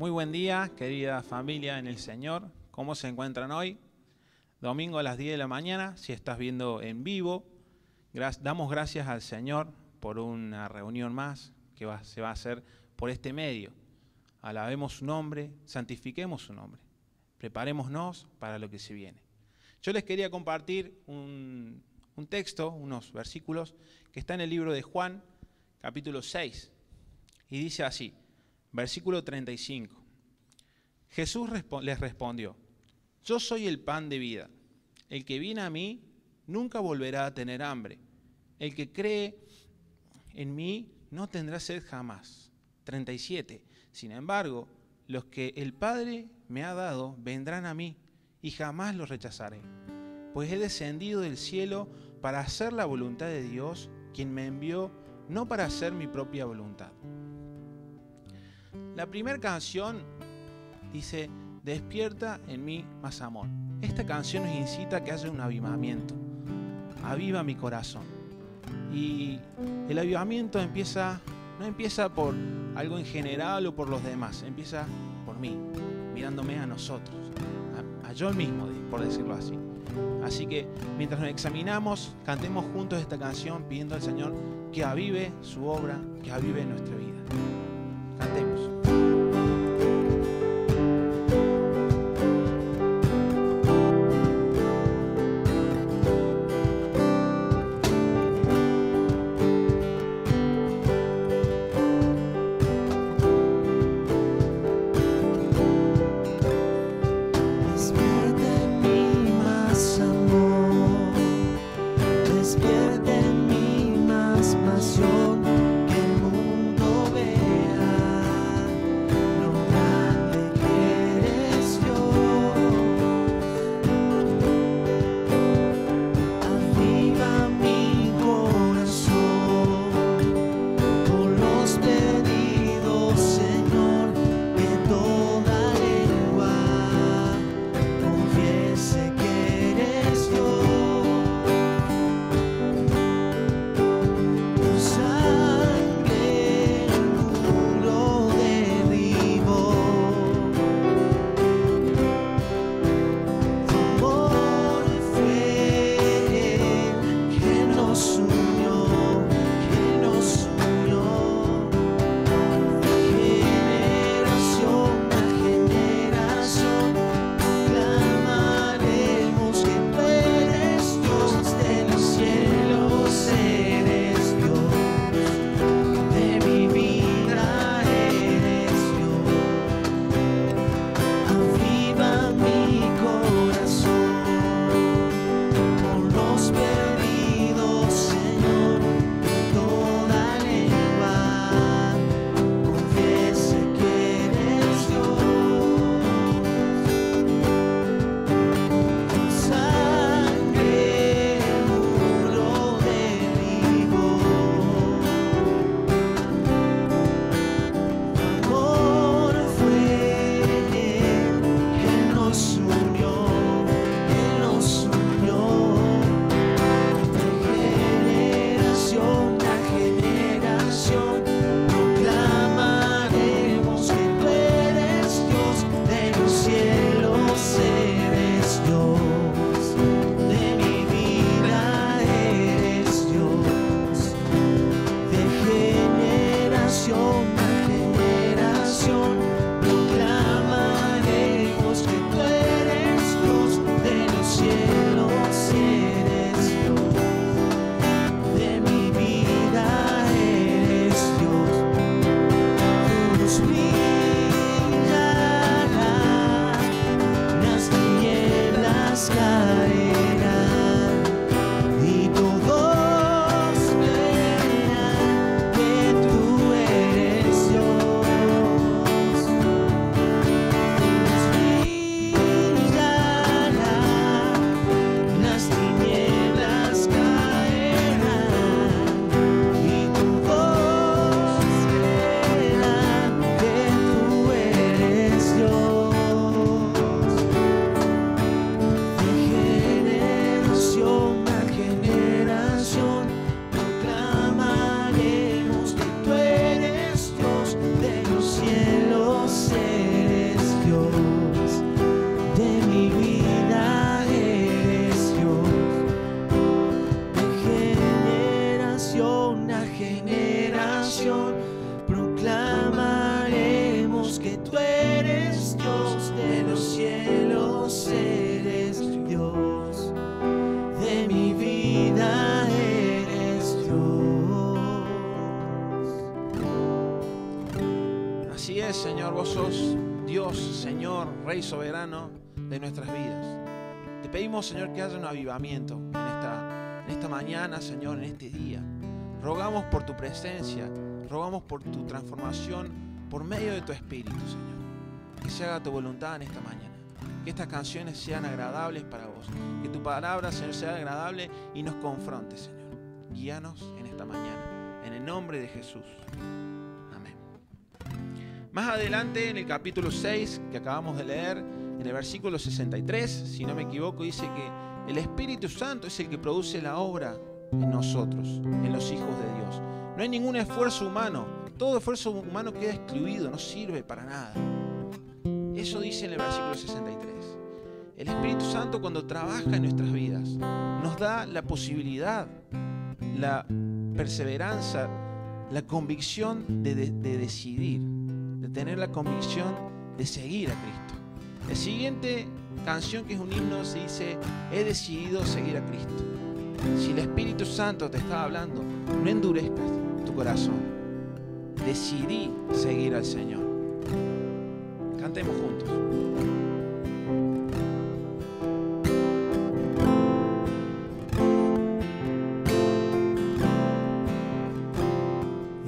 Muy buen día, querida familia en el Señor. ¿Cómo se encuentran hoy? Domingo a las 10 de la mañana, si estás viendo en vivo. Damos gracias al Señor por una reunión más que se va a hacer por este medio. Alabemos su nombre, santifiquemos su nombre. Preparémonos para lo que se viene. Yo les quería compartir un texto, unos versículos, que está en el libro de Juan, capítulo 6. Y dice así, versículo 35. Jesús les respondió, yo soy el pan de vida. El que viene a mí nunca volverá a tener hambre. El que cree en mí no tendrá sed jamás. 37. Sin embargo, los que el Padre me ha dado vendrán a mí y jamás los rechazaré. Pues he descendido del cielo para hacer la voluntad de Dios, quien me envió, no para hacer mi propia voluntad. La primera canción dice, despierta en mí más amor. Esta canción nos incita a que haya un avivamiento. Aviva mi corazón. Y el avivamiento no empieza por algo en general o por los demás, empieza por mí, mirándome a nosotros, a yo mismo, por decirlo así. Así que mientras nos examinamos, cantemos juntos esta canción pidiendo al Señor que avive su obra, que avive nuestra vida. Cantemos. Despierta en mí más pasión que el mundo vos sos Dios, Señor, Rey soberano de nuestras vidas. Te pedimos, Señor, que haya un avivamiento en esta mañana, Señor, en este día. Rogamos por tu presencia, rogamos por tu transformación por medio de tu Espíritu, Señor. Que se haga tu voluntad en esta mañana. Que estas canciones sean agradables para vos. Que tu palabra, Señor, sea agradable y nos confronte, Señor. Guíanos en esta mañana. En el nombre de Jesús. Amén. Más adelante, en el capítulo 6 que acabamos de leer, en el versículo 63, si no me equivoco, dice que el Espíritu Santo es el que produce la obra en nosotros, en los hijos de Dios. No hay ningún esfuerzo humano. Todo esfuerzo humano queda excluido, no sirve para nada. Eso dice en el versículo 63. El Espíritu Santo, cuando trabaja en nuestras vidas, nos da la posibilidad, la perseverancia, la convicción de decidir, de tener la convicción de seguir a Cristo. La siguiente canción, que es un himno, se dice: he decidido seguir a Cristo. Si el Espíritu Santo te está hablando, no endurezcas tu corazón. Decidí seguir al Señor. Cantemos juntos.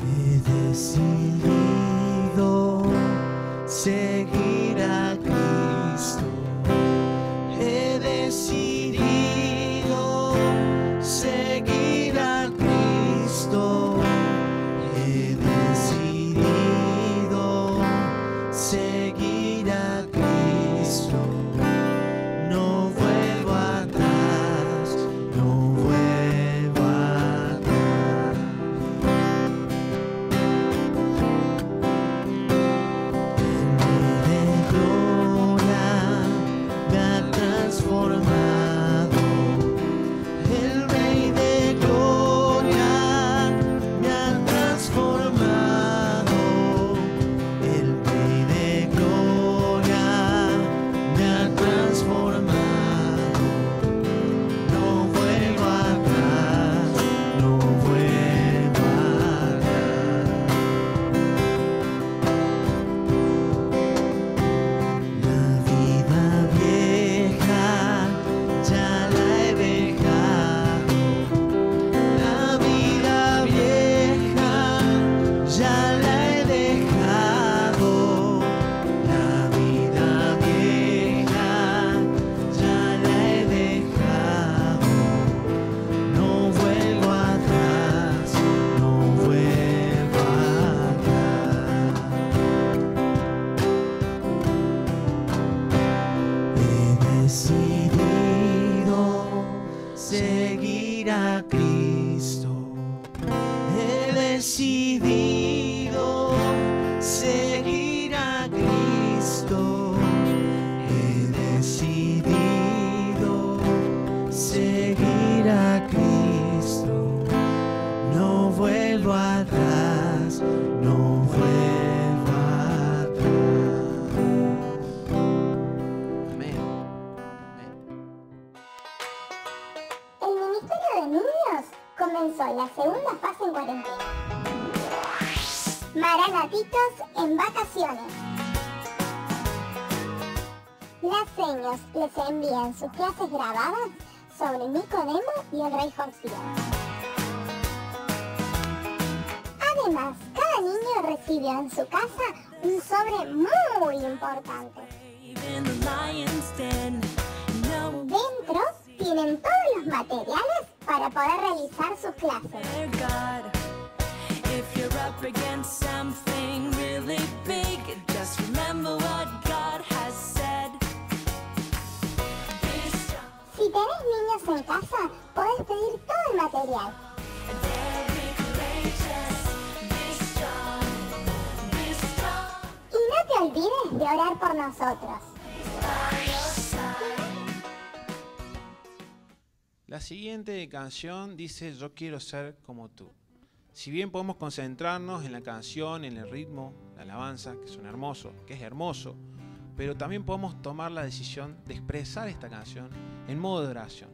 He decidido seguir a Cristo. He decidido seguir a Cristo. He decidido seguir a Cristo. No vuelvo atrás, no vuelvo atrás. El Rey de Gloria me ha transformado. El Rey de Gloria me ha transformado. El Rey de Gloria me ha transformado. No vuelvo atrás, no vuelvo atrás. La vida vieja ya la he dejado. La vida vieja ya la he dejado. La vida vieja ya la he dejado. No vuelvo atrás, no vuelvo atrás. He decidido seguir a Cristo. He decidido seguir a Cristo. He decidido seguir a Cristo. No vuelvo atrás, no vuelvo atrás. Amén. Amén. El Ministerio de Niños comenzó la segunda fase en cuarentena. Maranatitos en vacaciones. Las señas les envían sus clases grabadas sobre Nicodemo y el rey Josías. Además, cada niño recibió en su casa un sobre muy importante. Dentro tienen todos los materiales para poder realizar sus clases. If you're up against something really big, just remember what God has said. Be strong, Si tenés niños en casa, podés pedir todo el material. dare be courageous. Be strong, be strong. Y no te olvides de orar por nosotros. By your side. La siguiente canción dice: yo quiero ser como tú. Si bien podemos concentrarnos en la canción, en el ritmo, la alabanza, que son hermosos, que es hermoso, pero también podemos tomar la decisión de expresar esta canción en modo de oración.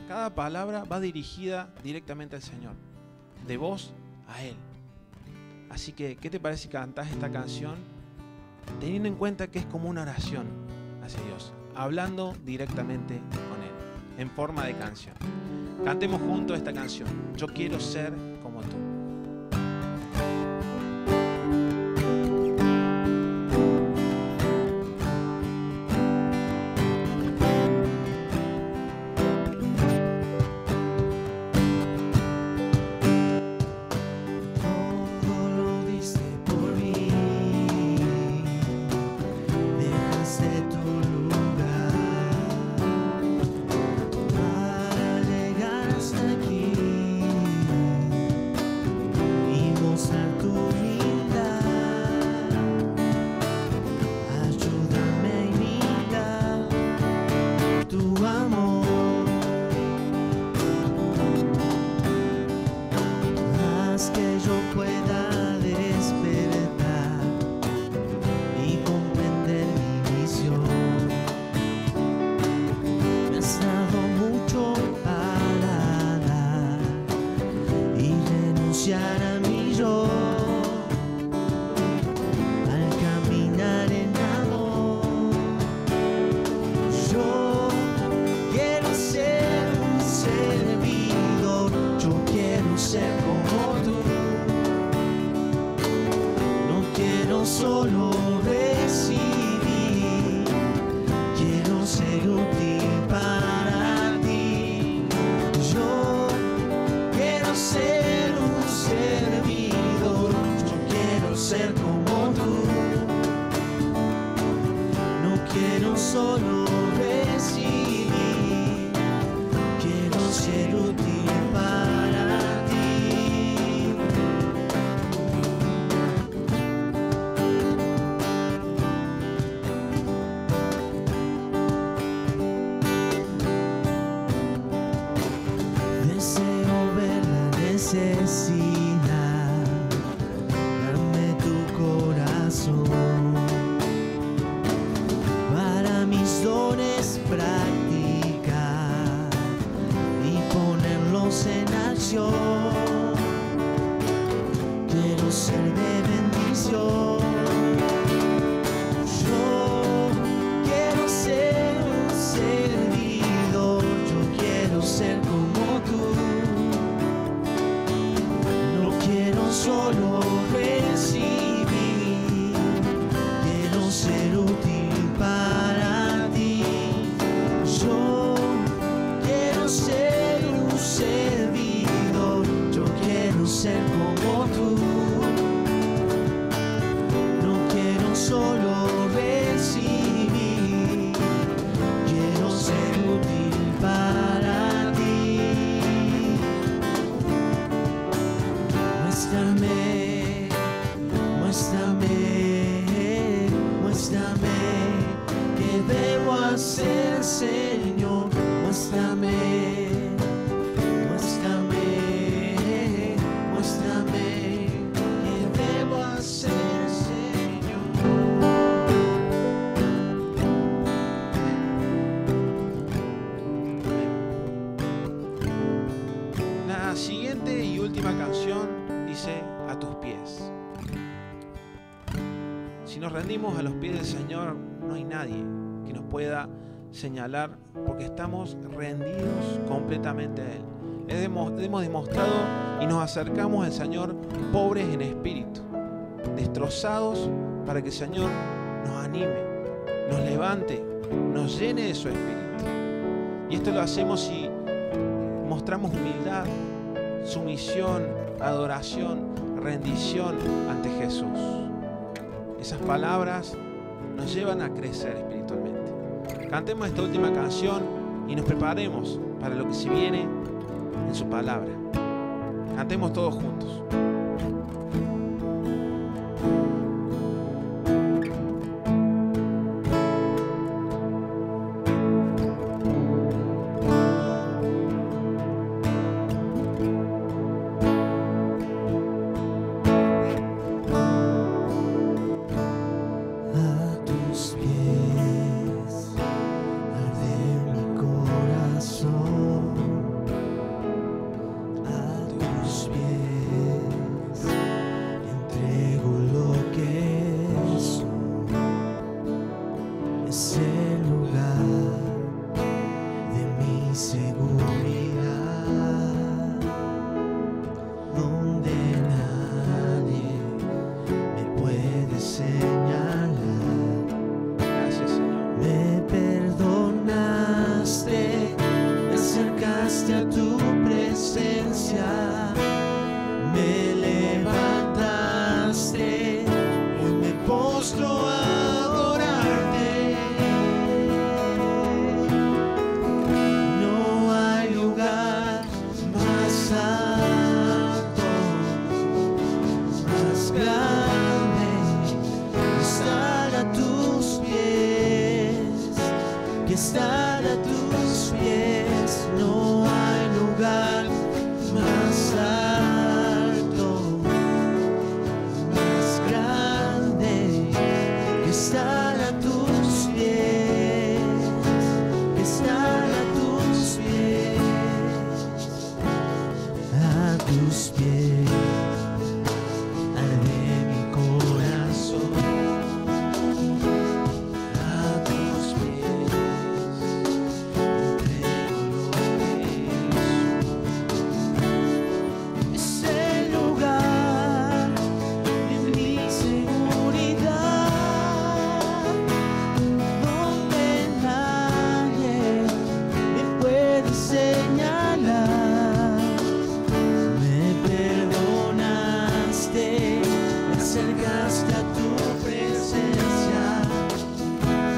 Cada palabra va dirigida directamente al Señor, de vos a Él. Así que, ¿qué te parece si cantás esta canción teniendo en cuenta que es como una oración hacia Dios, hablando directamente con Él, en forma de canción. Cantemos juntos esta canción. Yo quiero ser como tú. Solo recibir, quiero ser útil para ti. Yo quiero ser un servidor, yo quiero ser como tú. No quiero solo recibir, quiero ser útil para ti. Necesidad, dame tu corazón para mis dones practicar y ponerlos en acción. Quiero ser de bendición. Yo quiero ser un servidor, yo quiero ser como tú. Solo recibir, quiero ser útil para ti. Yo quiero ser un servidor, yo quiero ser como tú. No quiero solo recibir, quiero ser útil para ti. Muéstrame qué debo hacer, Señor. Muéstrame qué debo hacer, Señor. La siguiente y última canción dice: a tus pies. Si nos rendimos a los pies del Señor, no hay nadie que nos pueda señalar, porque estamos rendidos completamente a Él. Hemos demostrado y nos acercamos al Señor pobres en espíritu, destrozados, para que el Señor nos anime, nos levante, nos llene de su espíritu. Y esto lo hacemos si mostramos humildad, sumisión, adoración, rendición ante Jesús. Esas palabras nos llevan a crecer espiritualmente. Cantemos esta última canción y nos preparemos para lo que se viene en su palabra. Cantemos todos juntos. A tus pies seguridad, donde nadie me puede señalar. Gracias, Señor. Me perdonaste, me acercaste a tu presencia, me levantaste, hoy me postro a adorarte. No hay lugar más alto, más grande que estar a tus pies, que estar a tus pies. No hay lugar más alto, más grande que estar a tus pies, que estar a tus pies, a tus pies. Arde mi corazón, a tus pies entrego lo que soy. Es el lugar de mi seguridad, donde nadie me puede señalar. Me perdonaste, me acercaste a tu presencia,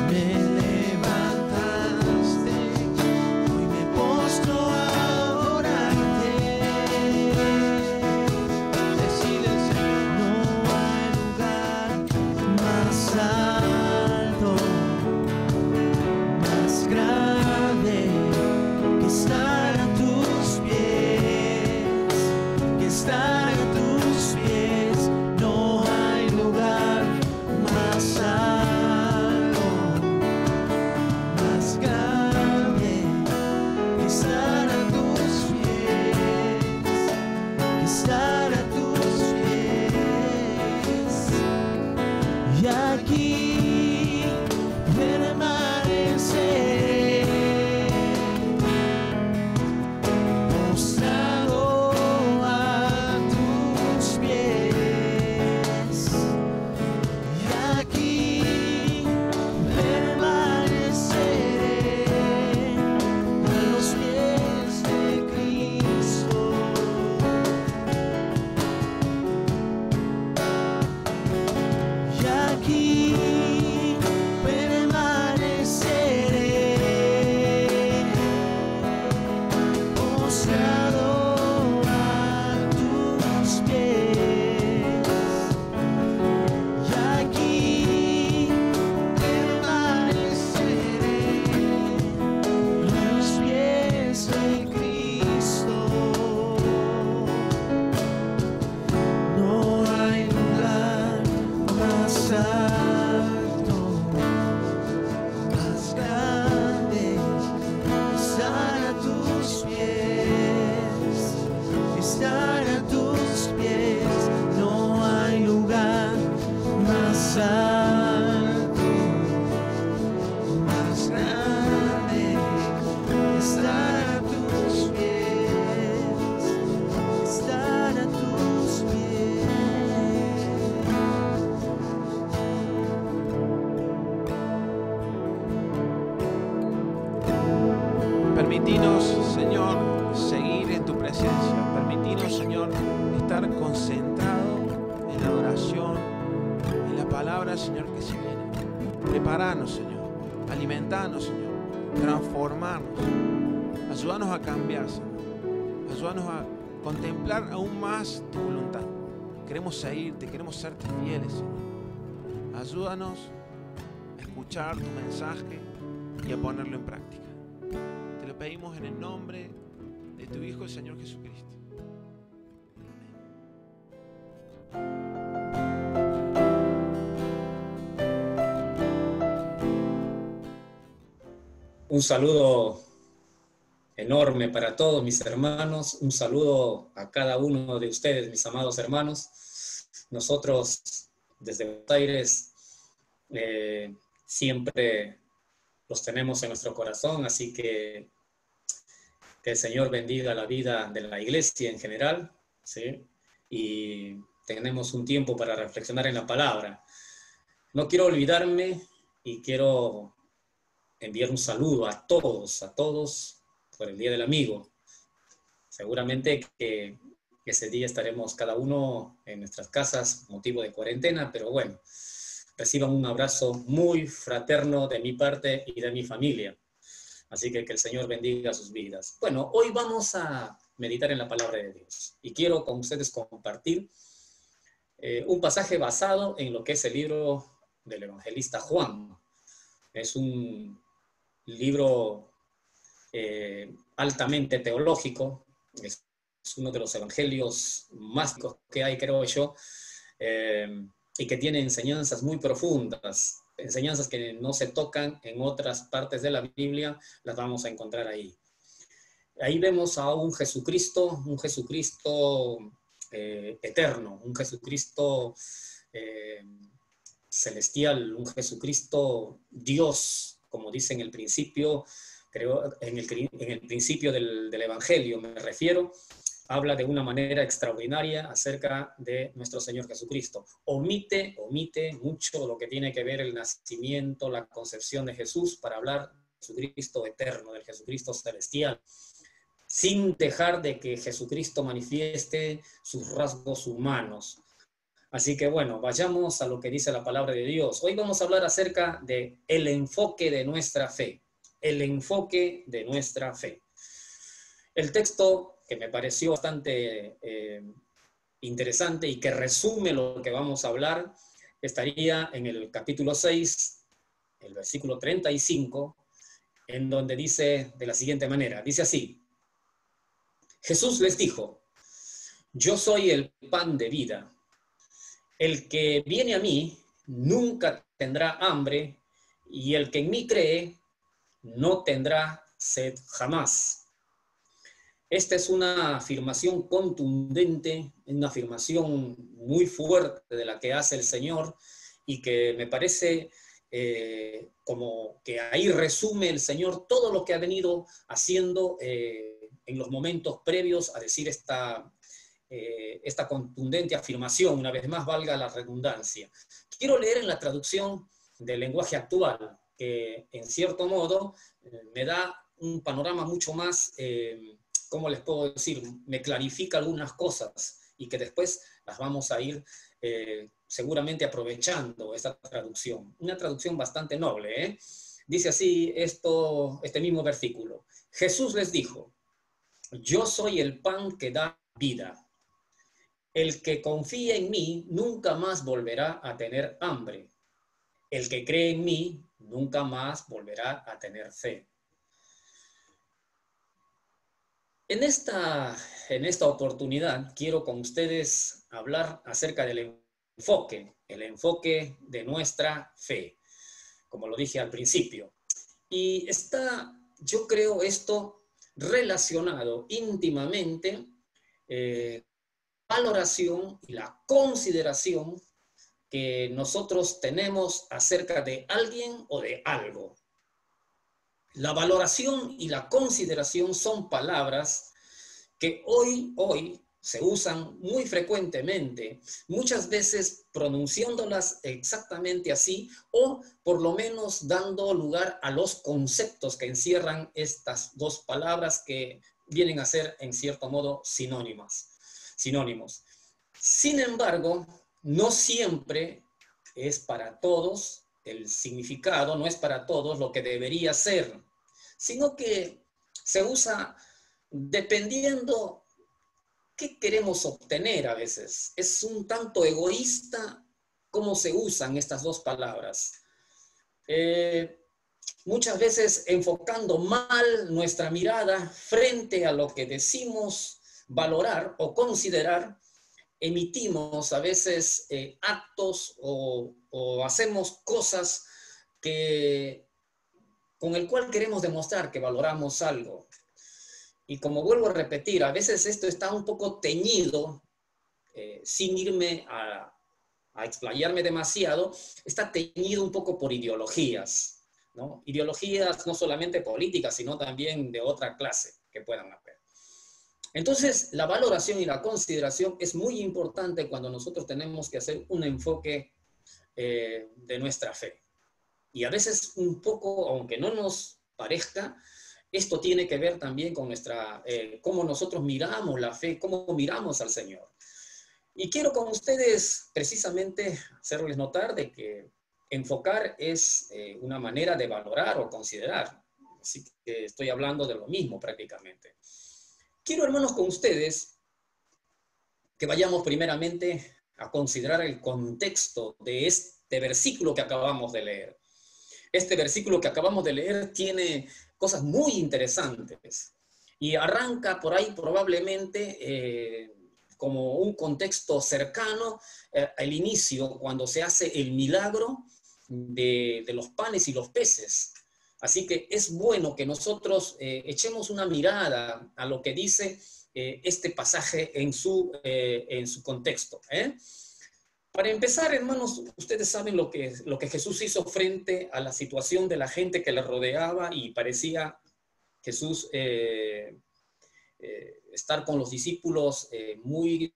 me levantaste, hoy me postro a adorarte. Decile, Señor. No hay lugar más alto, más grande que estar a tus pies, que estar a tus pies. No hay lugar más alto, más grande que estar a tus pies, que estar a tus pies. Y aquí permaneceré, postrado a tus pies. Y aquí permaneceré a los pies de Cristo. Y aquí permaneceré, postrado a tus pies. Y aquí permaneceré a los pies de Cristo. No hay lugar más alto, más grande que estar a tus pies, que estar a tus pies. No hay lugar más alto, más grande que estar a tus pies, que estar a tus pies. Permitinos, Señor, seguir en tu presencia. Permitinos, Señor, estar concentrado en la adoración, en la palabra, Señor, que se viene. Preparanos, Señor. Alimentanos, Señor. Transformarnos. Ayúdanos a cambiar, Señor. Ayúdanos a contemplar aún más tu voluntad. Queremos seguirte, queremos serte fieles, Señor. Ayúdanos a escuchar tu mensaje y a ponerlo en práctica. Te lo pedimos en el nombre de tu Hijo, el Señor Jesucristo. Un saludo enorme para todos mis hermanos, un saludo a cada uno de ustedes, mis amados hermanos. Nosotros desde Buenos Aires siempre los tenemos en nuestro corazón, así que Que el Señor bendiga la vida de la iglesia en general, ¿sí? Y tenemos un tiempo para reflexionar en la palabra. No quiero olvidarme y quiero enviar un saludo a todos por el Día del Amigo. Seguramente que ese día estaremos cada uno en nuestras casas, motivo de cuarentena, pero bueno, reciban un abrazo muy fraterno de mi parte y de mi familia. Así que el Señor bendiga sus vidas. Bueno, hoy vamos a meditar en la palabra de Dios. Y quiero con ustedes compartir un pasaje basado en lo que es el libro del evangelista Juan. Es un libro altamente teológico. Es uno de los evangelios más que hay, creo yo, y que tiene enseñanzas muy profundas. Enseñanzas que no se tocan en otras partes de la Biblia, las vamos a encontrar ahí. Ahí vemos a un Jesucristo eterno, un Jesucristo celestial, un Jesucristo Dios, como dice en el principio, creo, en el principio del Evangelio me refiero. Habla de una manera extraordinaria acerca de nuestro Señor Jesucristo. Omite mucho lo que tiene que ver el nacimiento, la concepción de Jesús, para hablar del Jesucristo eterno, del Jesucristo celestial, sin dejar de que Jesucristo manifieste sus rasgos humanos. Así que bueno, vayamos a lo que dice la palabra de Dios. Hoy vamos a hablar acerca de el enfoque de nuestra fe. El enfoque de nuestra fe. El texto que me pareció bastante interesante y que resume lo que vamos a hablar, estaría en el capítulo 6, el versículo 35, en donde dice de la siguiente manera, dice así: Jesús les dijo, yo soy el pan de vida. El que viene a mí nunca tendrá hambre, y el que en mí cree no tendrá sed jamás. Esta es una afirmación contundente, una afirmación muy fuerte de la que hace el Señor y que me parece como que ahí resume el Señor todo lo que ha venido haciendo en los momentos previos a decir esta contundente afirmación. Una vez más, valga la redundancia. Quiero leer en la traducción del lenguaje actual, que en cierto modo me da un panorama mucho más... ¿cómo les puedo decir? Me clarifica algunas cosas y que después las vamos a ir seguramente aprovechando esta traducción. Una traducción bastante noble, ¿eh? Dice así este mismo versículo. Jesús les dijo, yo soy el pan que da vida. El que confía en mí nunca más volverá a tener hambre. El que cree en mí nunca más volverá a tener sed. En esta oportunidad quiero con ustedes hablar acerca del el enfoque de nuestra fe, como lo dije al principio. Y está, yo creo, esto relacionado íntimamente valoración y la consideración que nosotros tenemos acerca de alguien o de algo. La valoración y la consideración son palabras que hoy se usan muy frecuentemente, muchas veces pronunciándolas exactamente así o por lo menos dando lugar a los conceptos que encierran estas dos palabras que vienen a ser en cierto modo sinónimos. Sin embargo, no siempre es para todos el significado, no es para todos lo que debería ser, sino que se usa dependiendo qué queremos obtener a veces. Es un tanto egoísta cómo se usan estas dos palabras. Muchas veces enfocando mal nuestra mirada frente a lo que decimos valorar o considerar, emitimos a veces actos o hacemos cosas con el cual queremos demostrar que valoramos algo. Y como vuelvo a repetir, a veces esto está un poco teñido, sin irme a explayarme demasiado, está teñido un poco por ideologías, ¿no? Ideologías no solamente políticas, sino también de otra clase, que puedan haber. Entonces, la valoración y la consideración es muy importante cuando nosotros tenemos que hacer un enfoque de nuestra fe. Y a veces un poco, aunque no nos parezca, esto tiene que ver también con cómo nosotros miramos la fe, cómo miramos al Señor. Y quiero con ustedes precisamente hacerles notar de que enfocar es una manera de valorar o considerar. Así que estoy hablando de lo mismo prácticamente. Quiero, hermanos, con ustedes que vayamos primeramente a considerar el contexto de este versículo que acabamos de leer. Este versículo que acabamos de leer tiene cosas muy interesantes y arranca por ahí probablemente como un contexto cercano al inicio, cuando se hace el milagro de los panes y los peces. Así que es bueno que nosotros echemos una mirada a lo que dice este pasaje en su contexto. Para empezar, hermanos, ustedes saben lo que Jesús hizo frente a la situación de la gente que le rodeaba y parecía Jesús estar con los discípulos muy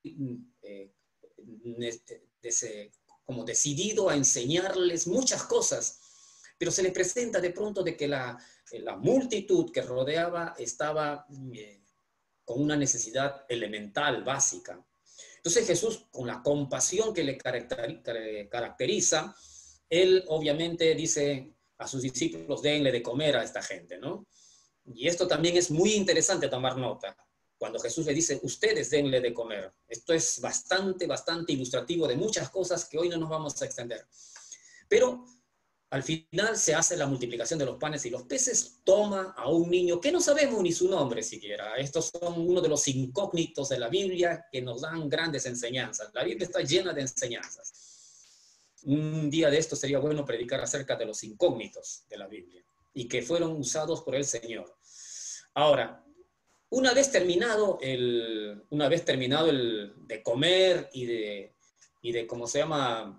como decidido a enseñarles muchas cosas. Pero se le presenta de pronto de que la multitud que rodeaba estaba con una necesidad elemental, básica. Entonces Jesús, con la compasión que le caracteriza, él obviamente dice a sus discípulos, denle de comer a esta gente, ¿no? Y esto también es muy interesante tomar nota. Cuando Jesús le dice, ustedes denle de comer. Esto es bastante ilustrativo de muchas cosas que hoy no nos vamos a extender. Pero al final se hace la multiplicación de los panes y los peces, toma a un niño que no sabemos ni su nombre siquiera. Estos son uno de los incógnitos de la Biblia que nos dan grandes enseñanzas. La Biblia está llena de enseñanzas. Un día de esto sería bueno predicar acerca de los incógnitos de la Biblia y que fueron usados por el Señor. Ahora, una vez terminado el de comer y de ¿cómo se llama?,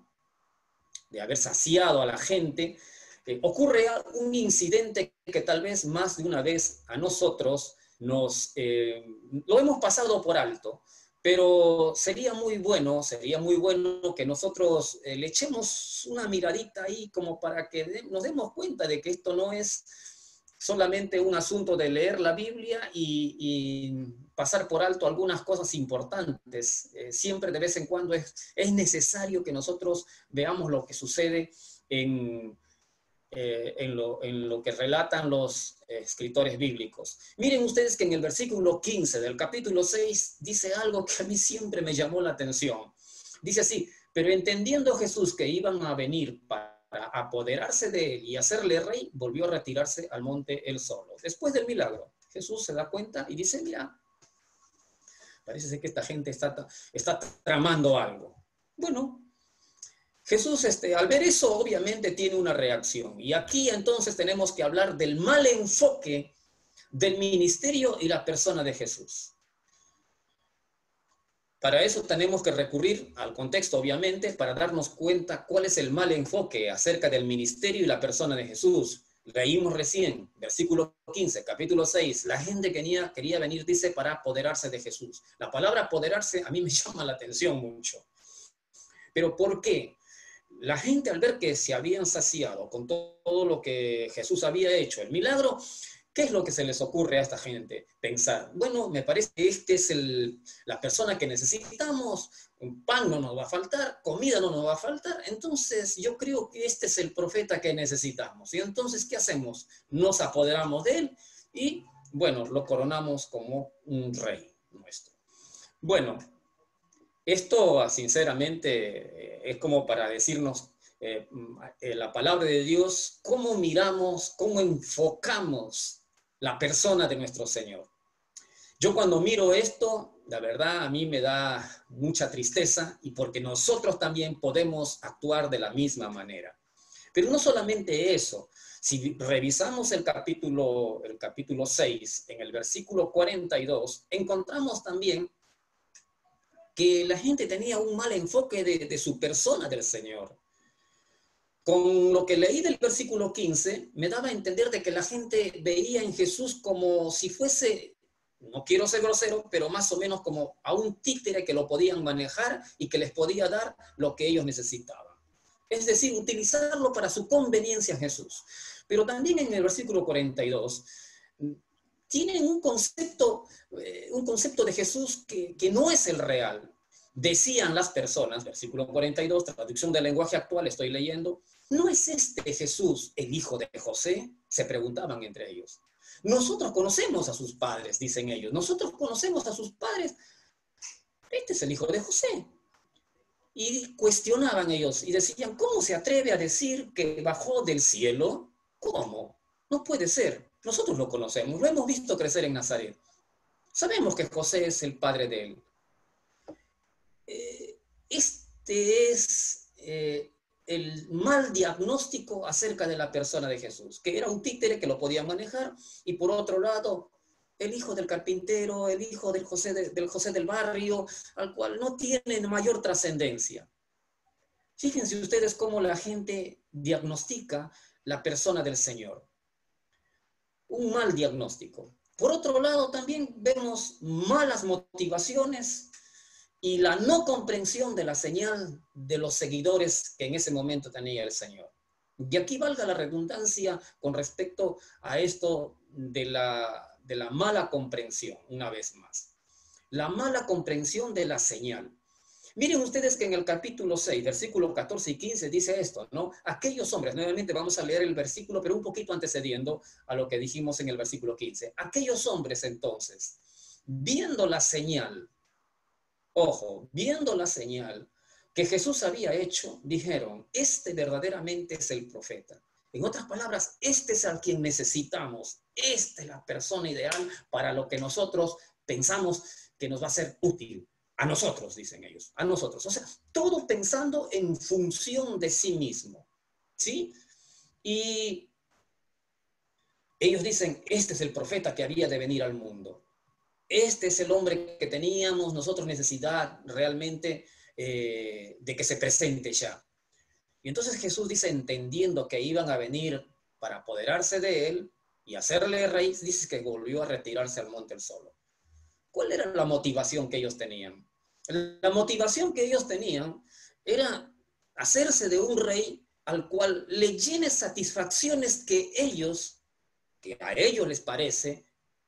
de haber saciado a la gente, ocurre un incidente que tal vez más de una vez a nosotros lo hemos pasado por alto, pero sería muy bueno que nosotros le echemos una miradita ahí como para que nos demos cuenta de que esto no es solamente un asunto de leer la Biblia y pasar por alto algunas cosas importantes. Siempre de vez en cuando es necesario que nosotros veamos lo que sucede en lo que relatan los escritores bíblicos. Miren ustedes que en el versículo 15 del capítulo 6 dice algo que a mí siempre me llamó la atención. Dice así, pero entendiendo Jesús que iban a venir para apoderarse de él y hacerle rey, volvió a retirarse al monte él solo. Después del milagro, Jesús se da cuenta y dice, mira, parece ser que esta gente está tramando algo. Bueno, Jesús al ver eso obviamente tiene una reacción. Y aquí entonces tenemos que hablar del mal enfoque del ministerio y la persona de Jesús. Para eso tenemos que recurrir al contexto, obviamente, para darnos cuenta cuál es el mal enfoque acerca del ministerio y la persona de Jesús. Leímos recién, versículo 15, capítulo 6, la gente quería venir, dice, para apoderarse de Jesús. La palabra apoderarse a mí me llama la atención mucho. ¿Pero por qué? La gente al ver que se habían saciado con todo lo que Jesús había hecho, el milagro, ¿qué es lo que se les ocurre a esta gente? Pensar, bueno, me parece que este es la persona que necesitamos, un pan no nos va a faltar, comida no nos va a faltar, entonces yo creo que este es el profeta que necesitamos. Y entonces, ¿qué hacemos? Nos apoderamos de él y, bueno, lo coronamos como un rey nuestro. Bueno, esto sinceramente es como para decirnos la palabra de Dios, cómo miramos, cómo enfocamos la persona de nuestro Señor. Yo cuando miro esto, la verdad a mí me da mucha tristeza y porque nosotros también podemos actuar de la misma manera. Pero no solamente eso, si revisamos el capítulo 6, en el versículo 42, encontramos también que la gente tenía un mal enfoque de su persona del Señor. Con lo que leí del versículo 15, me daba a entender de que la gente veía en Jesús como si fuese no quiero ser grosero, pero más o menos como a un títere que lo podían manejar y que les podía dar lo que ellos necesitaban. Es decir, utilizarlo para su conveniencia Jesús. Pero también en el versículo 42, tienen un concepto de Jesús que no es el real. Decían las personas, versículo 42, traducción del lenguaje actual, estoy leyendo, ¿no es este Jesús el hijo de José? Se preguntaban entre ellos. Nosotros conocemos a sus padres, dicen ellos. Nosotros conocemos a sus padres. Este es el hijo de José. Y cuestionaban ellos y decían, ¿cómo se atreve a decir que bajó del cielo? ¿Cómo? No puede ser. Nosotros lo conocemos, lo hemos visto crecer en Nazaret. Sabemos que José es el padre de él. Este es el mal diagnóstico acerca de la persona de Jesús, que era un títere que lo podía manejar, y por otro lado, el hijo del carpintero, el hijo del José del barrio, al cual no tiene mayor trascendencia. Fíjense ustedes cómo la gente diagnostica la persona del Señor. Un mal diagnóstico. Por otro lado, también vemos malas motivaciones y la no comprensión de la señal de los seguidores que en ese momento tenía el Señor. Y aquí valga la redundancia con respecto a esto de la mala comprensión, una vez más. La mala comprensión de la señal. Miren ustedes que en el capítulo 6, versículos 14 y 15 dice esto, ¿no? Aquellos hombres, nuevamente vamos a leer el versículo, pero un poquito antecediendo a lo que dijimos en el versículo 15. Aquellos hombres entonces, viendo la señal, ojo, viendo la señal que Jesús había hecho, dijeron, este verdaderamente es el profeta. En otras palabras, este es al quien necesitamos. Esta es la persona ideal para lo que nosotros pensamos que nos va a ser útil. A nosotros, dicen ellos, a nosotros. O sea, todo pensando en función de sí mismo, ¿sí? Y ellos dicen, este es el profeta que había de venir al mundo. Este es el hombre que teníamos nosotros necesidad realmente de que se presente ya. Y entonces Jesús dice, entendiendo que iban a venir para apoderarse de él y hacerle rey, dice que volvió a retirarse al monte él solo. ¿Cuál era la motivación que ellos tenían? La motivación que ellos tenían era hacerse de un rey al cual le llene satisfacciones que a ellos les parece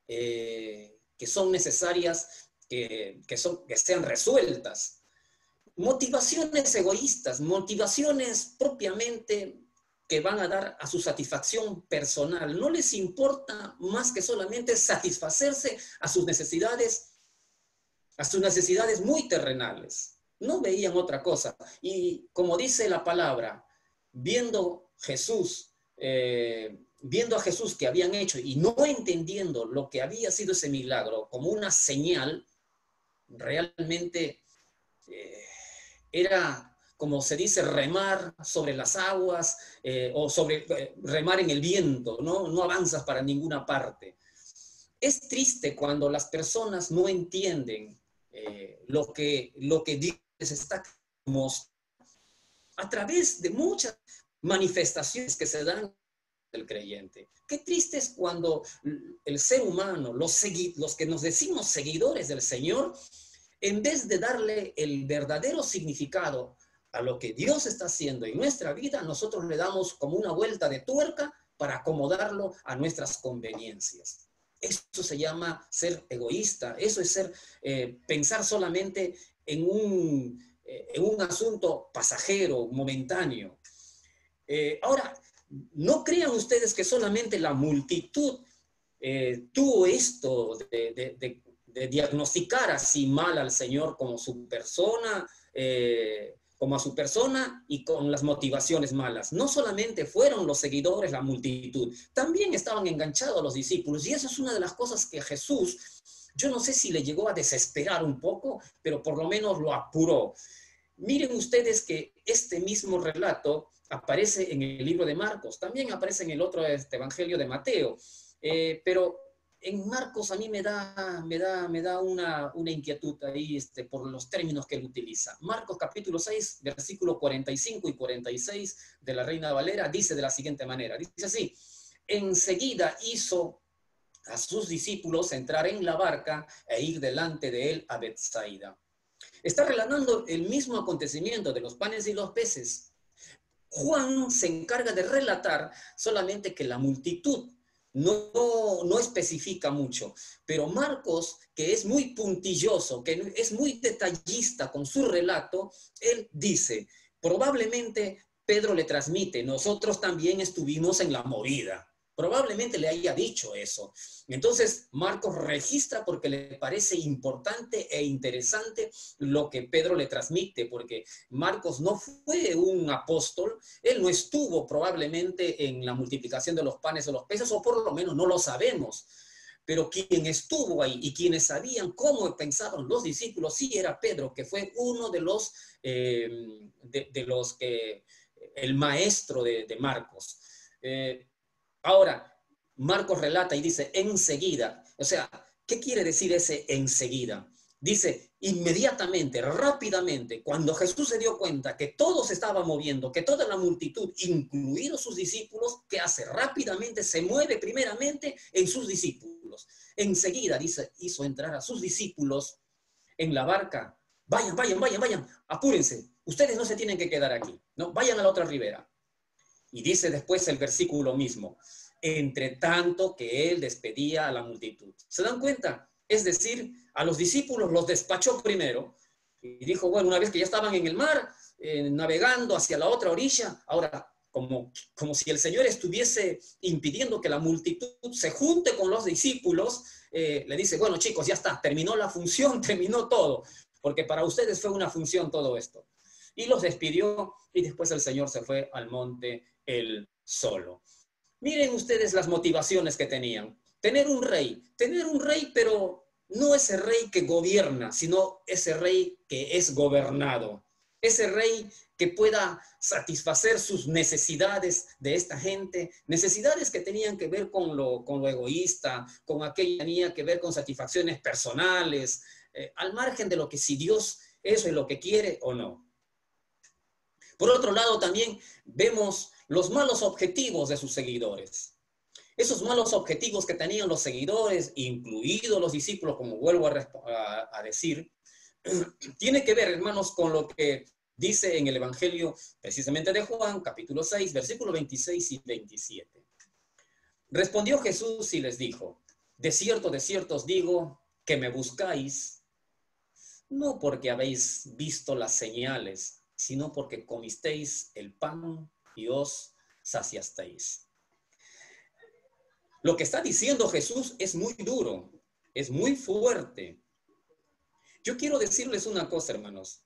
que son necesarias, que sean resueltas. Motivaciones egoístas, motivaciones propiamente que van a dar a su satisfacción personal. No les importa más que solamente satisfacerse a sus necesidades muy terrenales. No veían otra cosa. Y como dice la palabra, viendo a Jesús que habían hecho y no entendiendo lo que había sido ese milagro como una señal, realmente era, como se dice, remar sobre las aguas o remar en el viento, ¿no? No avanzas para ninguna parte. Es triste cuando las personas no entienden lo que Dios les está mostrando a través de muchas manifestaciones que se dan del creyente. Qué triste es cuando el ser humano, los que nos decimos seguidores del Señor, en vez de darle el verdadero significado a lo que Dios está haciendo en nuestra vida, nosotros le damos como una vuelta de tuerca para acomodarlo a nuestras conveniencias. Eso se llama ser egoísta, eso es pensar solamente en un asunto pasajero, momentáneo. Ahora, no crean ustedes que solamente la multitud tuvo esto de diagnosticar así mal al Señor como a su persona y con las motivaciones malas. No solamente fueron los seguidores, la multitud, también estaban enganchados los discípulos. Y eso es una de las cosas que Jesús, yo no sé si le llegó a desesperar un poco, pero por lo menos lo apuró. Miren ustedes que este mismo relato aparece en el libro de Marcos, también aparece en el otro evangelio de Mateo, pero en Marcos a mí me da una inquietud ahí por los términos que él utiliza. Marcos capítulo 6, versículos 45 y 46 de la Reina Valera dice de la siguiente manera, dice así, enseguida hizo a sus discípulos entrar en la barca e ir delante de él a Betsaida. Está relatando el mismo acontecimiento de los panes y los peces. Juan se encarga de relatar solamente que la multitud no especifica mucho, pero Marcos, que es muy puntilloso, que es muy detallista con su relato, él dice, probablemente Pedro le transmite, nosotros también estuvimos en la movida. Probablemente le haya dicho eso. Entonces, Marcos registra porque le parece importante e interesante lo que Pedro le transmite, porque Marcos no fue un apóstol, él no estuvo probablemente en la multiplicación de los panes o los peces, o por lo menos no lo sabemos. Pero quien estuvo ahí y quienes sabían cómo pensaban los discípulos, sí era Pedro, que fue uno de los que, el maestro de Marcos. Ahora, Marcos relata y dice enseguida. O sea, ¿qué quiere decir ese enseguida? Dice inmediatamente, rápidamente, cuando Jesús se dio cuenta que todo se estaba moviendo, que toda la multitud, incluidos sus discípulos, ¿qué hace? Rápidamente se mueve primeramente en sus discípulos. Enseguida, dice, hizo entrar a sus discípulos en la barca. Vayan, apúrense. Ustedes no se tienen que quedar aquí, ¿no? Vayan a la otra ribera. Y dice después el versículo mismo, entre tanto que él despedía a la multitud. ¿Se dan cuenta? Es decir, a los discípulos los despachó primero y dijo, bueno, una vez que ya estaban en el mar, navegando hacia la otra orilla, ahora como si el Señor estuviese impidiendo que la multitud se junte con los discípulos, le dice, bueno chicos, ya está, terminó la función, terminó todo, porque para ustedes fue una función todo esto. Y los despidió y después el Señor se fue al monte él solo. Miren ustedes las motivaciones que tenían. Tener un rey, pero no ese rey que gobierna, sino ese rey que es gobernado. Ese rey que pueda satisfacer sus necesidades de esta gente, necesidades que tenían que ver con lo egoísta, con aquello que tenía que ver con satisfacciones personales, al margen de lo que si Dios eso es lo que quiere o no. Por otro lado, también vemos los malos objetivos de sus seguidores. Esos malos objetivos que tenían los seguidores, incluidos los discípulos, como vuelvo a decir, tiene que ver, hermanos, con lo que dice en el Evangelio precisamente de Juan, capítulo 6, versículos 26 y 27. Respondió Jesús y les dijo, de cierto os digo que me buscáis, no porque habéis visto las señales, sino porque comisteis el pan y os saciasteis. Lo que está diciendo Jesús es muy duro, es muy fuerte. Yo quiero decirles una cosa, hermanos.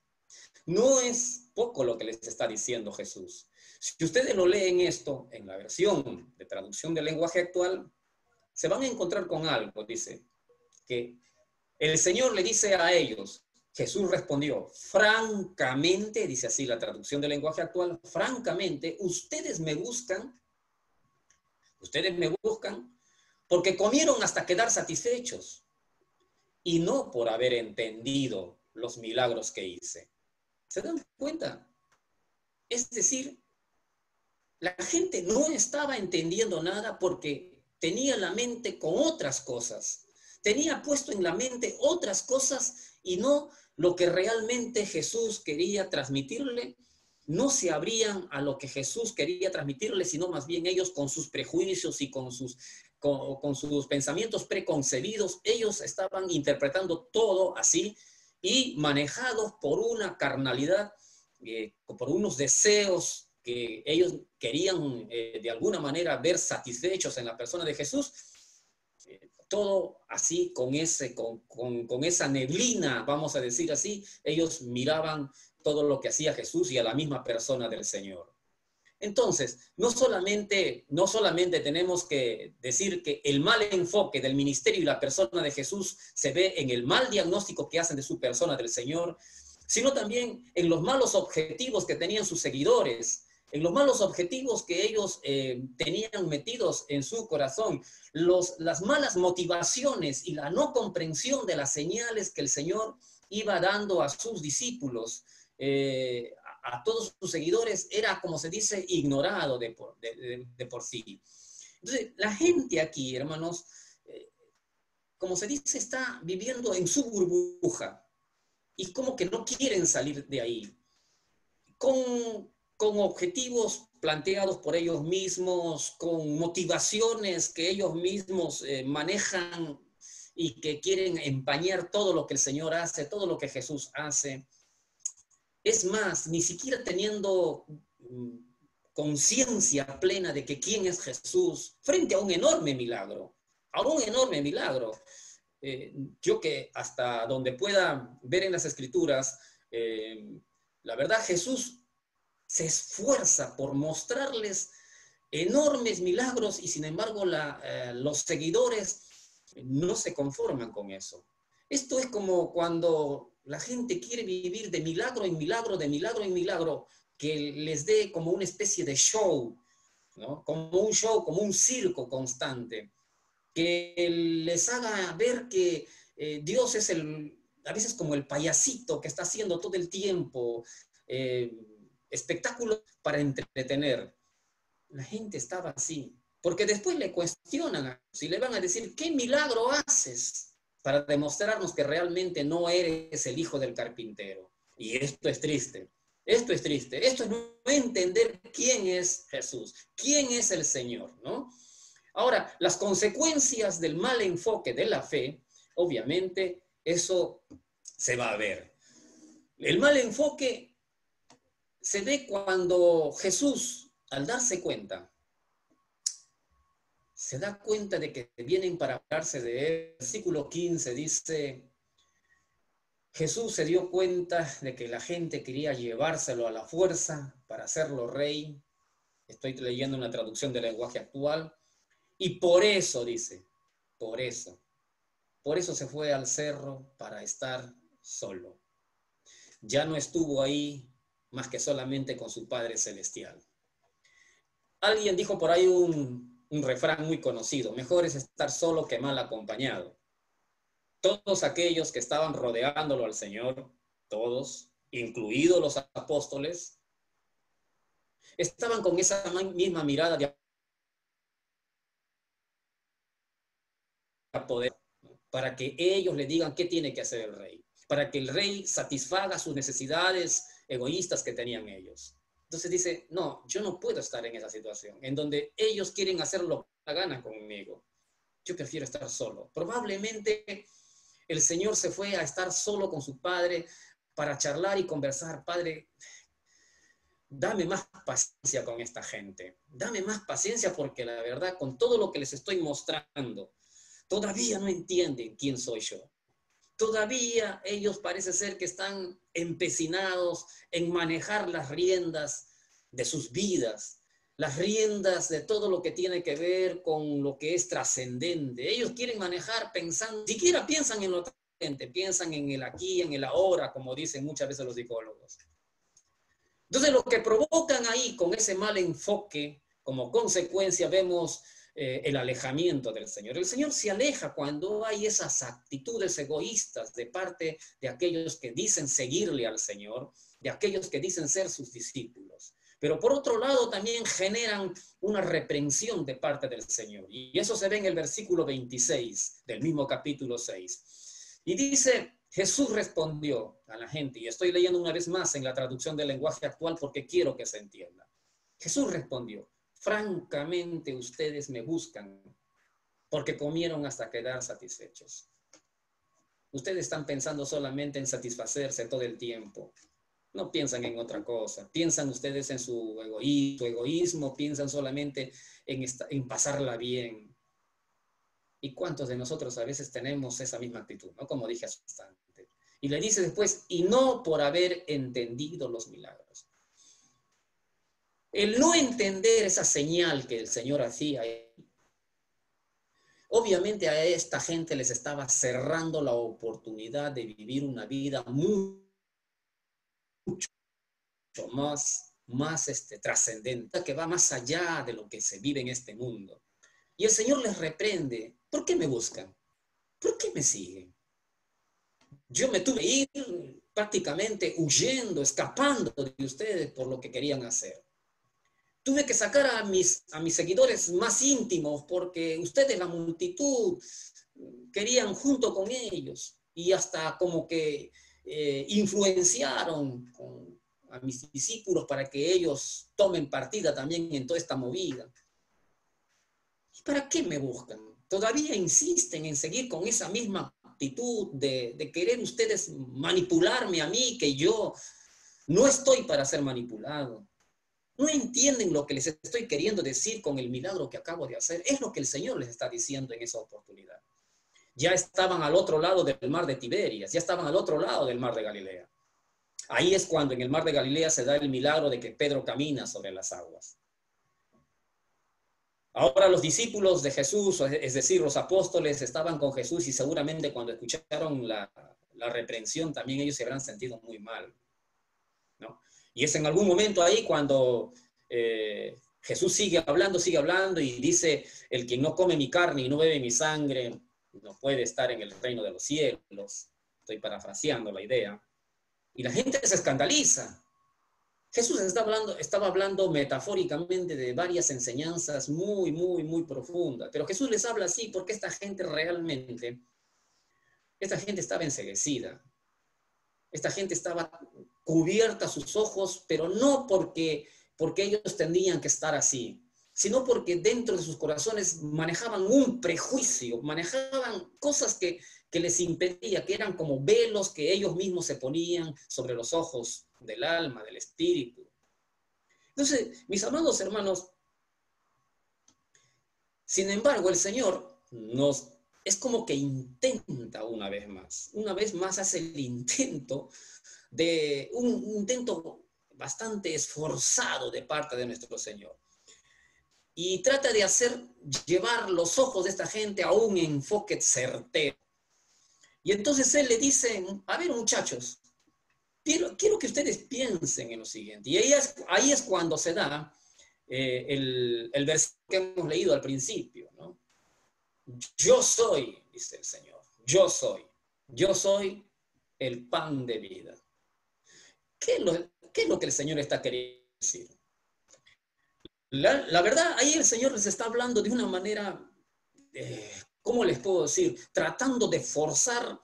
No es poco lo que les está diciendo Jesús. Si ustedes lo leen esto en la versión de traducción del lenguaje actual, se van a encontrar con algo. Dice que el Señor le dice a ellos, Jesús respondió, francamente, dice así la traducción del lenguaje actual, francamente, ustedes me buscan porque comieron hasta quedar satisfechos y no por haber entendido los milagros que hice. ¿Se dan cuenta? Es decir, la gente no estaba entendiendo nada porque tenía la mente con otras cosas. Tenía puesto en la mente otras cosas y no lo que realmente Jesús quería transmitirle. No se abrían a lo que Jesús quería transmitirle, sino más bien ellos con sus prejuicios y con sus pensamientos preconcebidos, ellos estaban interpretando todo así y manejados por una carnalidad, por unos deseos que ellos querían de alguna manera ver satisfechos en la persona de Jesús. Todo así, con esa neblina, vamos a decir así, ellos miraban todo lo que hacía Jesús y a la misma persona del Señor. Entonces, no solamente tenemos que decir que el mal enfoque del ministerio y la persona de Jesús se ve en el mal diagnóstico que hacen de su persona del Señor, sino también en los malos objetivos que tenían sus seguidores, en los malos objetivos que ellos tenían metidos en su corazón, las malas motivaciones y la no comprensión de las señales que el Señor iba dando a sus discípulos, a todos sus seguidores, era, como se dice, ignorado de por sí. Entonces, la gente aquí, hermanos, como se dice, está viviendo en su burbuja y como que no quieren salir de ahí, con objetivos planteados por ellos mismos, con motivaciones que ellos mismos manejan y que quieren empañar todo lo que el Señor hace, todo lo que Jesús hace. Es más, ni siquiera teniendo conciencia plena de que quién es Jesús frente a un enorme milagro, yo que hasta donde pueda ver en las Escrituras, la verdad Jesús se esfuerza por mostrarles enormes milagros y sin embargo los seguidores no se conforman con eso. Esto es como cuando la gente quiere vivir de milagro en milagro, de milagro en milagro, que les dé como una especie de show, ¿no? Como un show, como un circo constante, que les haga ver que Dios es a veces como el payasito que está haciendo todo el tiempo espectáculos para entretener. La gente estaba así, porque después le cuestionan y le van a decir, ¿qué milagro haces para demostrarnos que realmente no eres el hijo del carpintero? Y esto es triste. Esto es triste, esto es no entender quién es Jesús, quién es el Señor, ¿no? Ahora, las consecuencias del mal enfoque de la fe, obviamente, eso se va a ver. El mal enfoque se ve cuando Jesús, al darse cuenta, se da cuenta de que vienen para hablarse de él. Versículo 15 dice, Jesús se dio cuenta de que la gente quería llevárselo a la fuerza para hacerlo rey. Estoy leyendo una traducción del lenguaje actual. Y por eso, dice, por eso se fue al cerro para estar solo. Ya no estuvo ahí más que solamente con su Padre Celestial. Alguien dijo por ahí un refrán muy conocido, mejor es estar solo que mal acompañado. Todos aquellos que estaban rodeándolo al Señor, todos, incluidos los apóstoles, estaban con esa misma mirada de poder, para que ellos le digan qué tiene que hacer el rey, para que el rey satisfaga sus necesidades egoístas que tenían ellos. Entonces dice, no, yo no puedo estar en esa situación, en donde ellos quieren hacer lo que la gana conmigo. Yo prefiero estar solo. Probablemente el Señor se fue a estar solo con su Padre para charlar y conversar. Padre, dame más paciencia con esta gente. Dame más paciencia porque la verdad, con todo lo que les estoy mostrando, todavía no entienden quién soy yo. Todavía ellos parece ser que están empecinados en manejar las riendas de sus vidas, las riendas de todo lo que tiene que ver con lo que es trascendente. Ellos quieren manejar pensando, ni siquiera piensan en lo trascendente, piensan en el aquí, en el ahora, como dicen muchas veces los psicólogos. Entonces lo que provocan ahí con ese mal enfoque, como consecuencia vemos el alejamiento del Señor. El Señor se aleja cuando hay esas actitudes egoístas de parte de aquellos que dicen seguirle al Señor, de aquellos que dicen ser sus discípulos. Pero por otro lado también generan una reprensión de parte del Señor. Y eso se ve en el versículo 26 del mismo capítulo 6. Y dice, Jesús respondió a la gente, y estoy leyendo una vez más en la traducción del lenguaje actual porque quiero que se entienda. Jesús respondió, francamente ustedes me buscan porque comieron hasta quedar satisfechos. Ustedes están pensando solamente en satisfacerse todo el tiempo. No piensan en otra cosa. Piensan ustedes en su egoísmo, piensan solamente en pasarla bien. ¿Y cuántos de nosotros a veces tenemos esa misma actitud, ¿no? Como dije hace un instante. Y le dice después, y no por haber entendido los milagros. El no entender esa señal que el Señor hacía, obviamente a esta gente les estaba cerrando la oportunidad de vivir una vida mucho más trascendente, que va más allá de lo que se vive en este mundo. Y el Señor les reprende. ¿Por qué me buscan? ¿Por qué me siguen? Yo me tuve que ir prácticamente huyendo, escapando de ustedes por lo que querían hacer. Tuve que sacar a mis seguidores más íntimos porque ustedes, la multitud, querían junto con ellos y hasta como que influenciaron a mis discípulos para que ellos tomen partida también en toda esta movida. ¿Y para qué me buscan? Todavía insisten en seguir con esa misma actitud de querer ustedes manipularme a mí, que yo no estoy para ser manipulado. No entienden lo que les estoy queriendo decir con el milagro que acabo de hacer. Es lo que el Señor les está diciendo en esa oportunidad. Ya estaban al otro lado del mar de Tiberias, ya estaban al otro lado del mar de Galilea. Ahí es cuando en el mar de Galilea se da el milagro de que Pedro camina sobre las aguas. Ahora los discípulos de Jesús, es decir, los apóstoles, estaban con Jesús y seguramente cuando escucharon la reprensión también ellos se habrán sentido muy mal, ¿no? Y es en algún momento ahí cuando Jesús sigue hablando y dice, el que no come mi carne y no bebe mi sangre no puede estar en el reino de los cielos. Estoy parafraseando la idea. Y la gente se escandaliza. Jesús estaba hablando metafóricamente de varias enseñanzas muy, muy, muy profundas. Pero Jesús les habla así porque esta gente estaba enceguecida. Esta gente estaba cubierta sus ojos, pero no porque ellos tendrían que estar así, sino porque dentro de sus corazones manejaban un prejuicio, manejaban cosas que les impedía, que eran como velos que ellos mismos se ponían sobre los ojos del alma, del espíritu. Entonces, mis amados hermanos, sin embargo, el Señor es como que intenta una vez más hace el intento un intento bastante esforzado de parte de nuestro Señor. Y trata de llevar los ojos de esta gente a un enfoque certero. Y entonces Él le dice, a ver muchachos, quiero que ustedes piensen en lo siguiente. Y ahí es cuando se da el versículo que hemos leído al principio, ¿no? Yo soy, dice el Señor, yo soy el pan de vida. ¿Qué es lo que el Señor está queriendo decir? La verdad, ahí el Señor les está hablando de una manera, ¿cómo les puedo decir? Tratando de forzar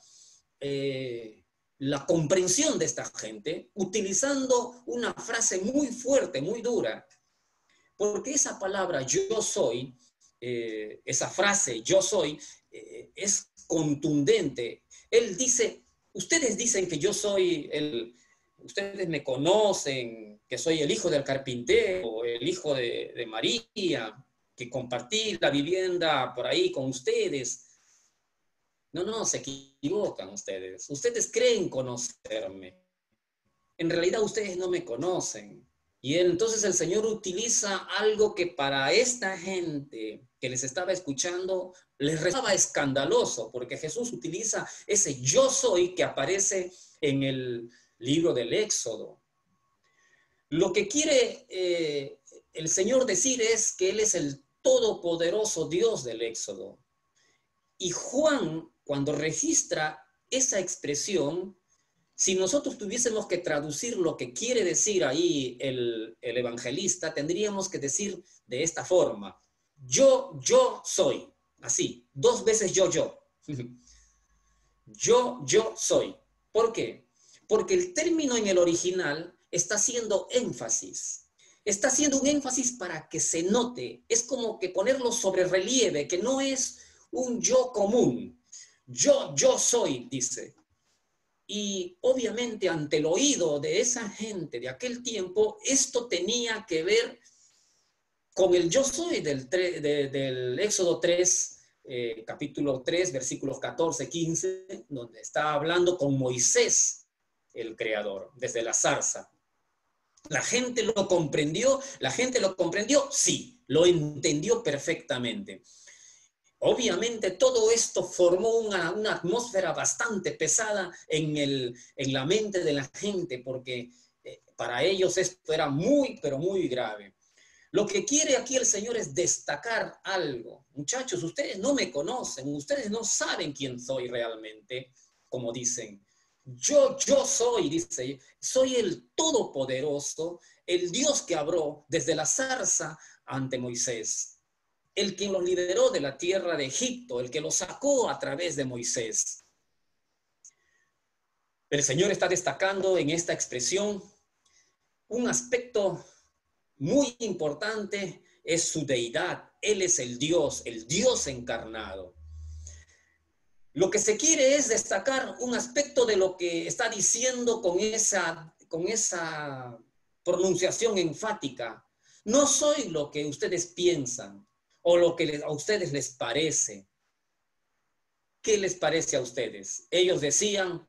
la comprensión de esta gente, utilizando una frase muy fuerte, muy dura. Porque esa palabra, yo soy, esa frase, yo soy, es contundente. Él dice, ustedes dicen que yo soy ustedes me conocen, que soy el hijo del carpintero, el hijo de María, que compartí la vivienda por ahí con ustedes. No, se equivocan ustedes. Ustedes creen conocerme. En realidad ustedes no me conocen. Y entonces el Señor utiliza algo que para esta gente que les estaba escuchando les resultaba escandaloso, porque Jesús utiliza ese yo soy que aparece en el libro del Éxodo. Lo que quiere el Señor decir es que Él es el todopoderoso Dios del Éxodo. Y Juan, cuando registra esa expresión, si nosotros tuviésemos que traducir lo que quiere decir ahí el evangelista, tendríamos que decir de esta forma: yo soy. Así, 2 veces yo. Yo soy. ¿Por qué? Porque el término en el original está haciendo énfasis. Está haciendo un énfasis para que se note. Es como que ponerlo sobre relieve, que no es un yo común. Yo soy, dice. Y obviamente ante el oído de esa gente de aquel tiempo, esto tenía que ver con el yo soy del Éxodo 3, capítulo 3, versículos 14, 15, donde está hablando con Moisés, el creador, desde la zarza. ¿La gente lo comprendió? Sí, lo entendió perfectamente. Obviamente todo esto formó una atmósfera bastante pesada en la mente de la gente, porque para ellos esto era muy, pero muy grave. Lo que quiere aquí el Señor es destacar algo. Muchachos, ustedes no me conocen, ustedes no saben quién soy realmente, como dicen. Yo soy, dice, soy el todopoderoso, el Dios que habló desde la zarza ante Moisés, el quien los liberó de la tierra de Egipto, el que los sacó a través de Moisés. El Señor está destacando en esta expresión un aspecto muy importante, es su deidad. Él es el Dios encarnado. Lo que se quiere es destacar un aspecto de lo que está diciendo con esa pronunciación enfática. No soy lo que ustedes piensan o lo que a ustedes les parece. ¿Qué les parece a ustedes? Ellos decían,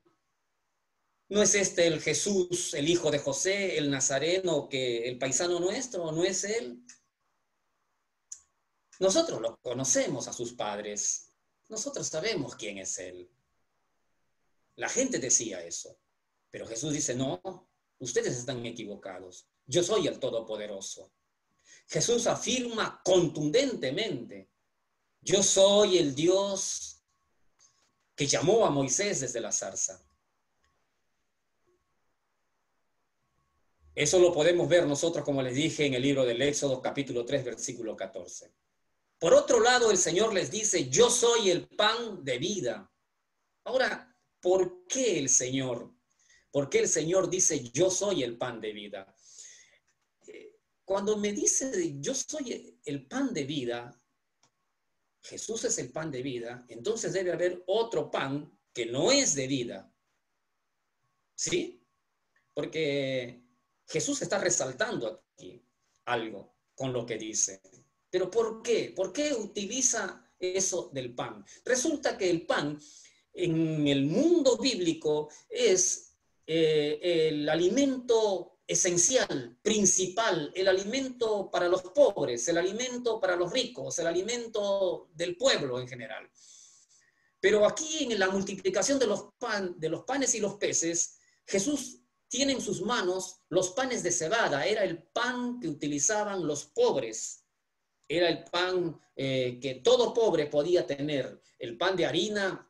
¿no es este el Jesús, el hijo de José, el nazareno, que el paisano nuestro, no es él? Nosotros lo conocemos a sus padres. Nosotros sabemos quién es él. La gente decía eso. Pero Jesús dice, no, ustedes están equivocados. Yo soy el Todopoderoso. Jesús afirma contundentemente, yo soy el Dios que llamó a Moisés desde la zarza. Eso lo podemos ver nosotros, como les dije, en el libro del Éxodo, capítulo 3, versículo 14. Por otro lado, el Señor les dice, yo soy el pan de vida. Ahora, ¿por qué el Señor? ¿Por qué el Señor dice, yo soy el pan de vida? Cuando me dice, yo soy el pan de vida, Jesús es el pan de vida, entonces debe haber otro pan que no es de vida. ¿Sí? Porque Jesús está resaltando aquí algo con lo que dice. ¿Pero por qué? ¿Por qué utiliza eso del pan? Resulta que el pan en el mundo bíblico es el alimento esencial, principal, el alimento para los pobres, el alimento para los ricos, el alimento del pueblo en general. Pero aquí en la multiplicación de los panes y los peces, Jesús tiene en sus manos los panes de cebada. Era el pan que utilizaban los pobres. Era el pan que todo pobre podía tener. El pan de harina,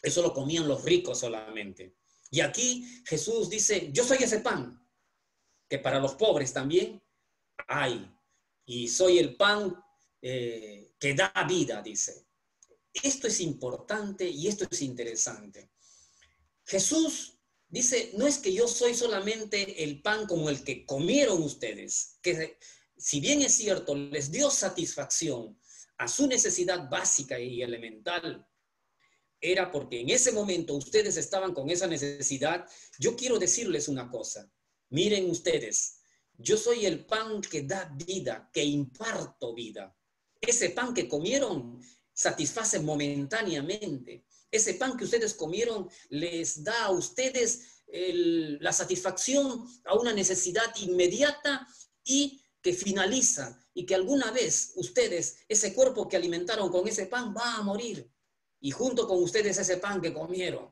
eso lo comían los ricos solamente. Y aquí Jesús dice, yo soy ese pan, que para los pobres también hay. Y soy el pan que da vida, dice. Esto es importante y esto es interesante. Jesús dice, no es que yo soy solamente el pan como el que comieron ustedes, que si bien es cierto, les dio satisfacción a su necesidad básica y elemental, era porque en ese momento ustedes estaban con esa necesidad. Yo quiero decirles una cosa. Miren ustedes, yo soy el pan que da vida, que imparto vida. Ese pan que comieron satisface momentáneamente. Ese pan que ustedes comieron les da a ustedes la satisfacción a una necesidad inmediata y que finaliza, y que alguna vez ustedes, ese cuerpo que alimentaron con ese pan va a morir, y junto con ustedes ese pan que comieron.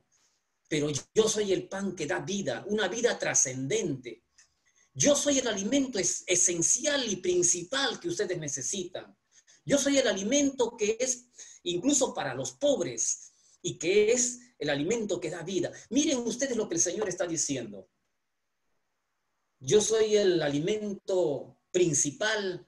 Pero yo soy el pan que da vida, una vida trascendente. Yo soy el alimento esencial y principal que ustedes necesitan. Yo soy el alimento que es incluso para los pobres y que es el alimento que da vida. Miren ustedes lo que el Señor está diciendo. Yo soy el alimento principal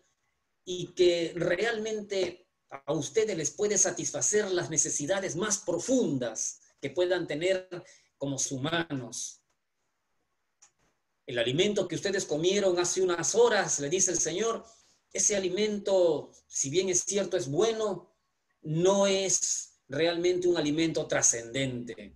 y que realmente a ustedes les puede satisfacer las necesidades más profundas que puedan tener como humanos. El alimento que ustedes comieron hace unas horas, le dice el Señor, ese alimento, si bien es cierto, es bueno, no es realmente un alimento trascendente.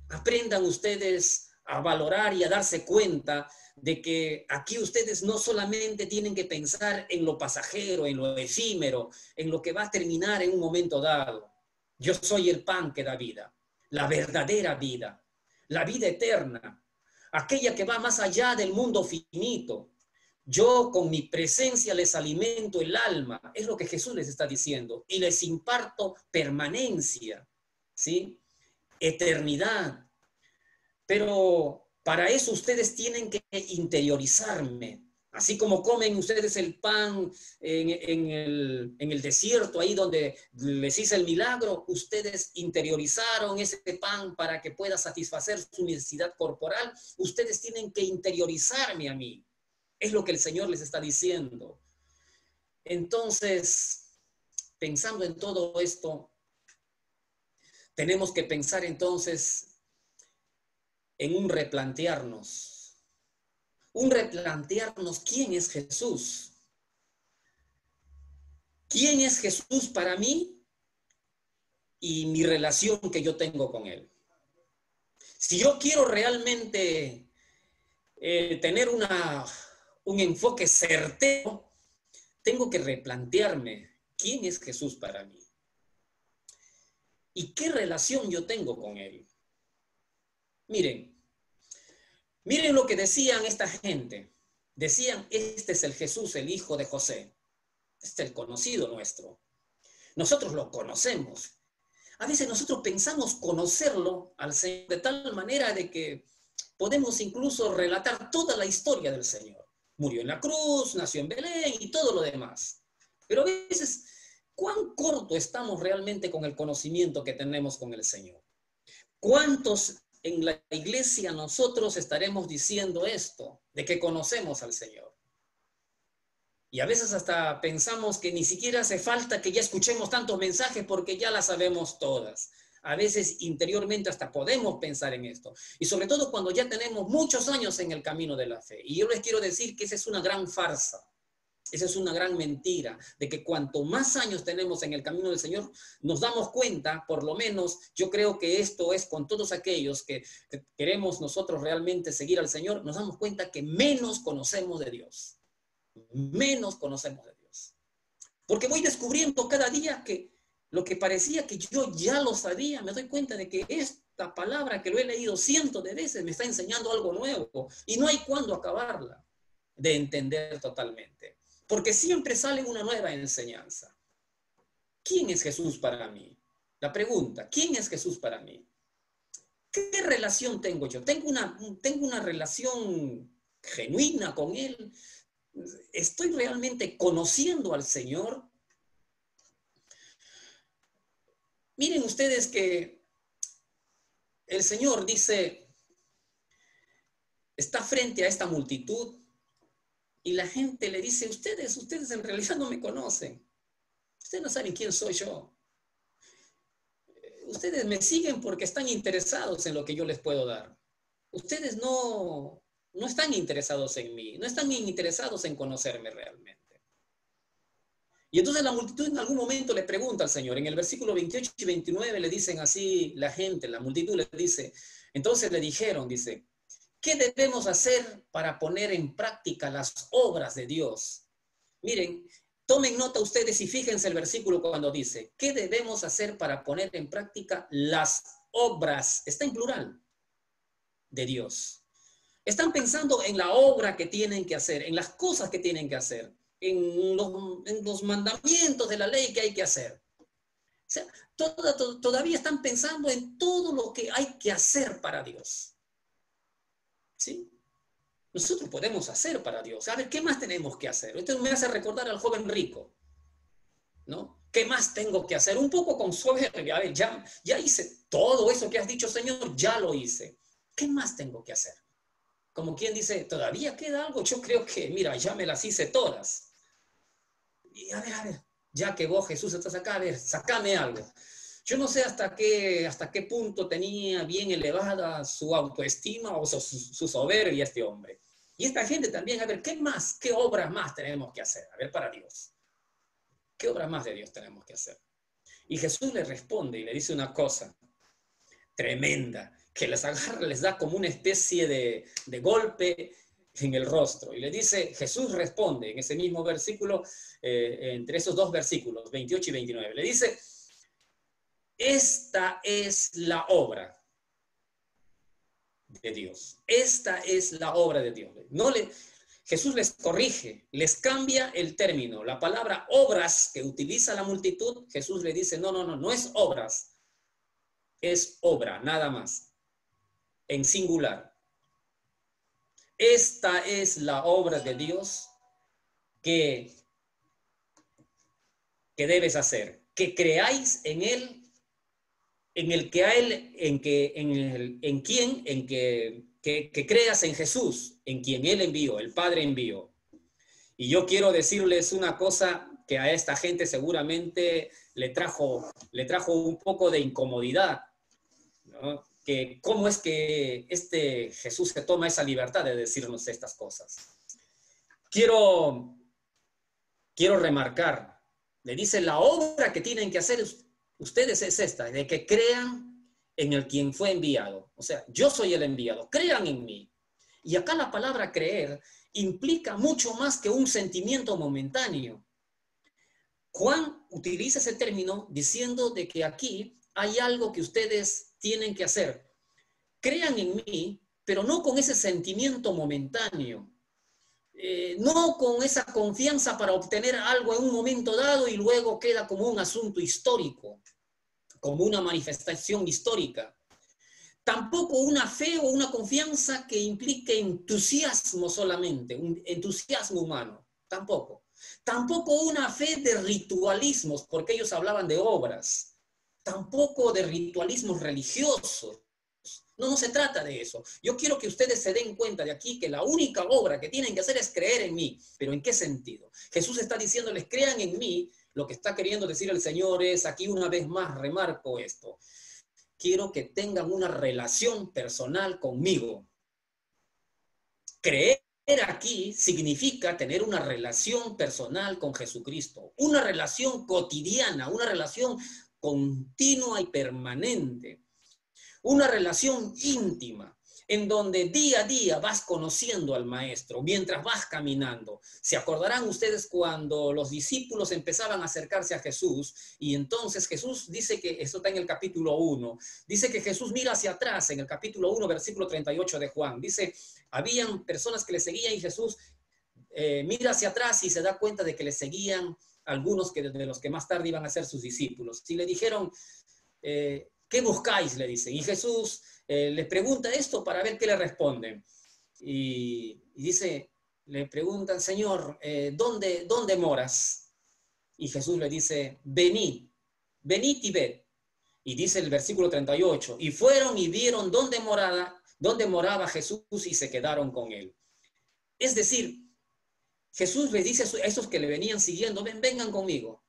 Aprendan ustedes a valorar y a darse cuenta de que aquí ustedes no solamente tienen que pensar en lo pasajero, en lo efímero, en lo que va a terminar en un momento dado. Yo soy el pan que da vida, la verdadera vida, la vida eterna, aquella que va más allá del mundo finito. Yo con mi presencia les alimento el alma, es lo que Jesús les está diciendo, y les imparto permanencia, ¿sí? Eternidad. Pero para eso ustedes tienen que interiorizarme. Así como comen ustedes el pan en el desierto, ahí donde les hice el milagro, ustedes interiorizaron ese pan para que pueda satisfacer su necesidad corporal. Ustedes tienen que interiorizarme a mí. Es lo que el Señor les está diciendo. Entonces, pensando en todo esto, tenemos que pensar entonces en un replantearnos quién es Jesús. ¿Quién es Jesús para mí y mi relación que yo tengo con Él? Si yo quiero realmente tener un enfoque certero, tengo que replantearme quién es Jesús para mí y qué relación yo tengo con Él. Miren lo que decían esta gente. Decían, este es el Jesús, el hijo de José. Este es el conocido nuestro. Nosotros lo conocemos. A veces nosotros pensamos conocerlo al Señor de tal manera de que podemos incluso relatar toda la historia del Señor. Murió en la cruz, nació en Belén y todo lo demás. Pero a veces, ¿cuán corto estamos realmente con el conocimiento que tenemos con el Señor? ¿Cuántos en la iglesia nosotros estaremos diciendo esto, de que conocemos al Señor? Y a veces hasta pensamos que ni siquiera hace falta que ya escuchemos tantos mensajes porque ya las sabemos todas. A veces interiormente hasta podemos pensar en esto. Y sobre todo cuando ya tenemos muchos años en el camino de la fe. Y yo les quiero decir que esa es una gran farsa. Esa es una gran mentira, de que cuanto más años tenemos en el camino del Señor, nos damos cuenta, por lo menos, yo creo que esto es con todos aquellos que queremos nosotros realmente seguir al Señor, nos damos cuenta que menos conocemos de Dios. Menos conocemos de Dios. Porque voy descubriendo cada día que lo que parecía que yo ya lo sabía, me doy cuenta de que esta palabra que lo he leído cientos de veces me está enseñando algo nuevo y no hay cuándo acabarla de entender totalmente. Porque siempre sale una nueva enseñanza. ¿Quién es Jesús para mí? La pregunta, ¿quién es Jesús para mí? ¿Qué relación tengo yo? ¿Tengo una relación genuina con Él? ¿Estoy realmente conociendo al Señor? Miren ustedes que el Señor dice, está frente a esta multitud y la gente le dice, ustedes en realidad no me conocen. Ustedes no saben quién soy yo. Ustedes me siguen porque están interesados en lo que yo les puedo dar. Ustedes no están interesados en mí, no están interesados en conocerme realmente. Y entonces la multitud en algún momento le pregunta al Señor, en el versículo 28 y 29 le dicen así la gente, la multitud le dice, entonces le dijeron, dice, ¿qué debemos hacer para poner en práctica las obras de Dios? Miren, tomen nota ustedes y fíjense el versículo cuando dice, ¿qué debemos hacer para poner en práctica las obras? Está en plural, de Dios. Están pensando en la obra que tienen que hacer, en las cosas que tienen que hacer, en los mandamientos de la ley que hay que hacer. O sea, todavía están pensando en todo lo que hay que hacer para Dios. ¿Sí? Nosotros podemos hacer para Dios. A ver, ¿qué más tenemos que hacer? Esto me hace recordar al joven rico, ¿no? ¿Qué más tengo que hacer? Un poco con soberbia. A ver, ya hice todo eso que has dicho, Señor, ya lo hice. ¿Qué más tengo que hacer? Como quien dice, ¿todavía queda algo? Yo creo que, mira, ya me las hice todas. Y a ver, ya que vos, Jesús, estás acá, a ver, sacame algo. Yo no sé hasta qué punto tenía bien elevada su autoestima o su soberbia este hombre. Y esta gente también, a ver, ¿qué obras más tenemos que hacer? A ver, para Dios. ¿Qué obras más de Dios tenemos que hacer? Y Jesús le responde y le dice una cosa tremenda, que les agarra, les da como una especie de golpe en el rostro. Y le dice, Jesús responde en ese mismo versículo, entre esos dos versículos, 28 y 29, le dice, esta es la obra de Dios. Esta es la obra de Dios. Jesús les corrige, les cambia el término. La palabra obras que utiliza la multitud, Jesús le dice, no es obras, es obra, nada más, en singular. Esta es la obra de Dios que debes hacer, que creáis en Él, en el que a Él, que que creas en Jesús, en quien Él envió, el Padre envió. Y yo quiero decirles una cosa que a esta gente seguramente le trajo un poco de incomodidad, ¿no? Que cómo es que este Jesús se toma esa libertad de decirnos estas cosas. Quiero remarcar, le dice, la obra que tienen que hacer ustedes es esta, de que crean en el quien fue enviado. O sea, yo soy el enviado, crean en mí. Y acá la palabra creer implica mucho más que un sentimiento momentáneo. Juan utiliza ese término diciendo de que aquí hay algo que ustedes tienen que hacer. Crean en mí, pero no con ese sentimiento momentáneo. No con esa confianza para obtener algo en un momento dado y luego queda como un asunto histórico, como una manifestación histórica. Tampoco una fe o una confianza que implique entusiasmo solamente, un entusiasmo humano, tampoco. Tampoco una fe de ritualismos, porque ellos hablaban de obras. Tampoco de ritualismos religiosos. No se trata de eso. Yo quiero que ustedes se den cuenta de aquí que la única obra que tienen que hacer es creer en mí. ¿Pero en qué sentido? Jesús está diciéndoles, crean en mí. Lo que está queriendo decir el Señor es, aquí una vez más remarco esto. Quiero que tengan una relación personal conmigo. Creer aquí significa tener una relación personal con Jesucristo. Una relación cotidiana, una relación continua y permanente. Una relación íntima, en donde día a día vas conociendo al Maestro, mientras vas caminando. Se acordarán ustedes cuando los discípulos empezaban a acercarse a Jesús, y entonces Jesús dice que, esto está en el capítulo 1, dice que Jesús mira hacia atrás, en el capítulo 1, versículo 38 de Juan. Dice, habían personas que le seguían y Jesús mira hacia atrás y se da cuenta de que le seguían algunos de los que más tarde iban a ser sus discípulos. Y le dijeron, ¿qué buscáis? Le dicen. Y Jesús les pregunta esto para ver qué le responden. Y dice, le preguntan, Señor, ¿dónde moras? Y Jesús le dice, venid y ved. Y dice el versículo 38, y fueron y vieron dónde moraba Jesús y se quedaron con él. Es decir, Jesús les dice a esos que le venían siguiendo, vengan conmigo,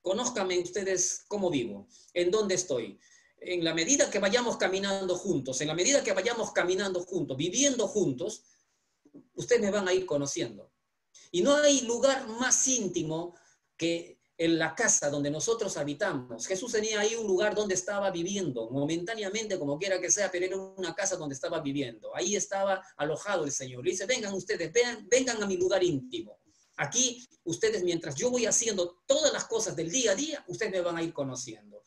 conózcanme ustedes cómo vivo, en dónde estoy. En la medida que vayamos caminando juntos, viviendo juntos, ustedes me van a ir conociendo. Y no hay lugar más íntimo que en la casa donde nosotros habitamos. Jesús tenía ahí un lugar donde estaba viviendo, momentáneamente, como quiera que sea, pero era una casa donde estaba viviendo. Ahí estaba alojado el Señor. Le dice, vengan ustedes, vengan a mi lugar íntimo. Aquí, ustedes, mientras yo voy haciendo todas las cosas del día a día, ustedes me van a ir conociendo.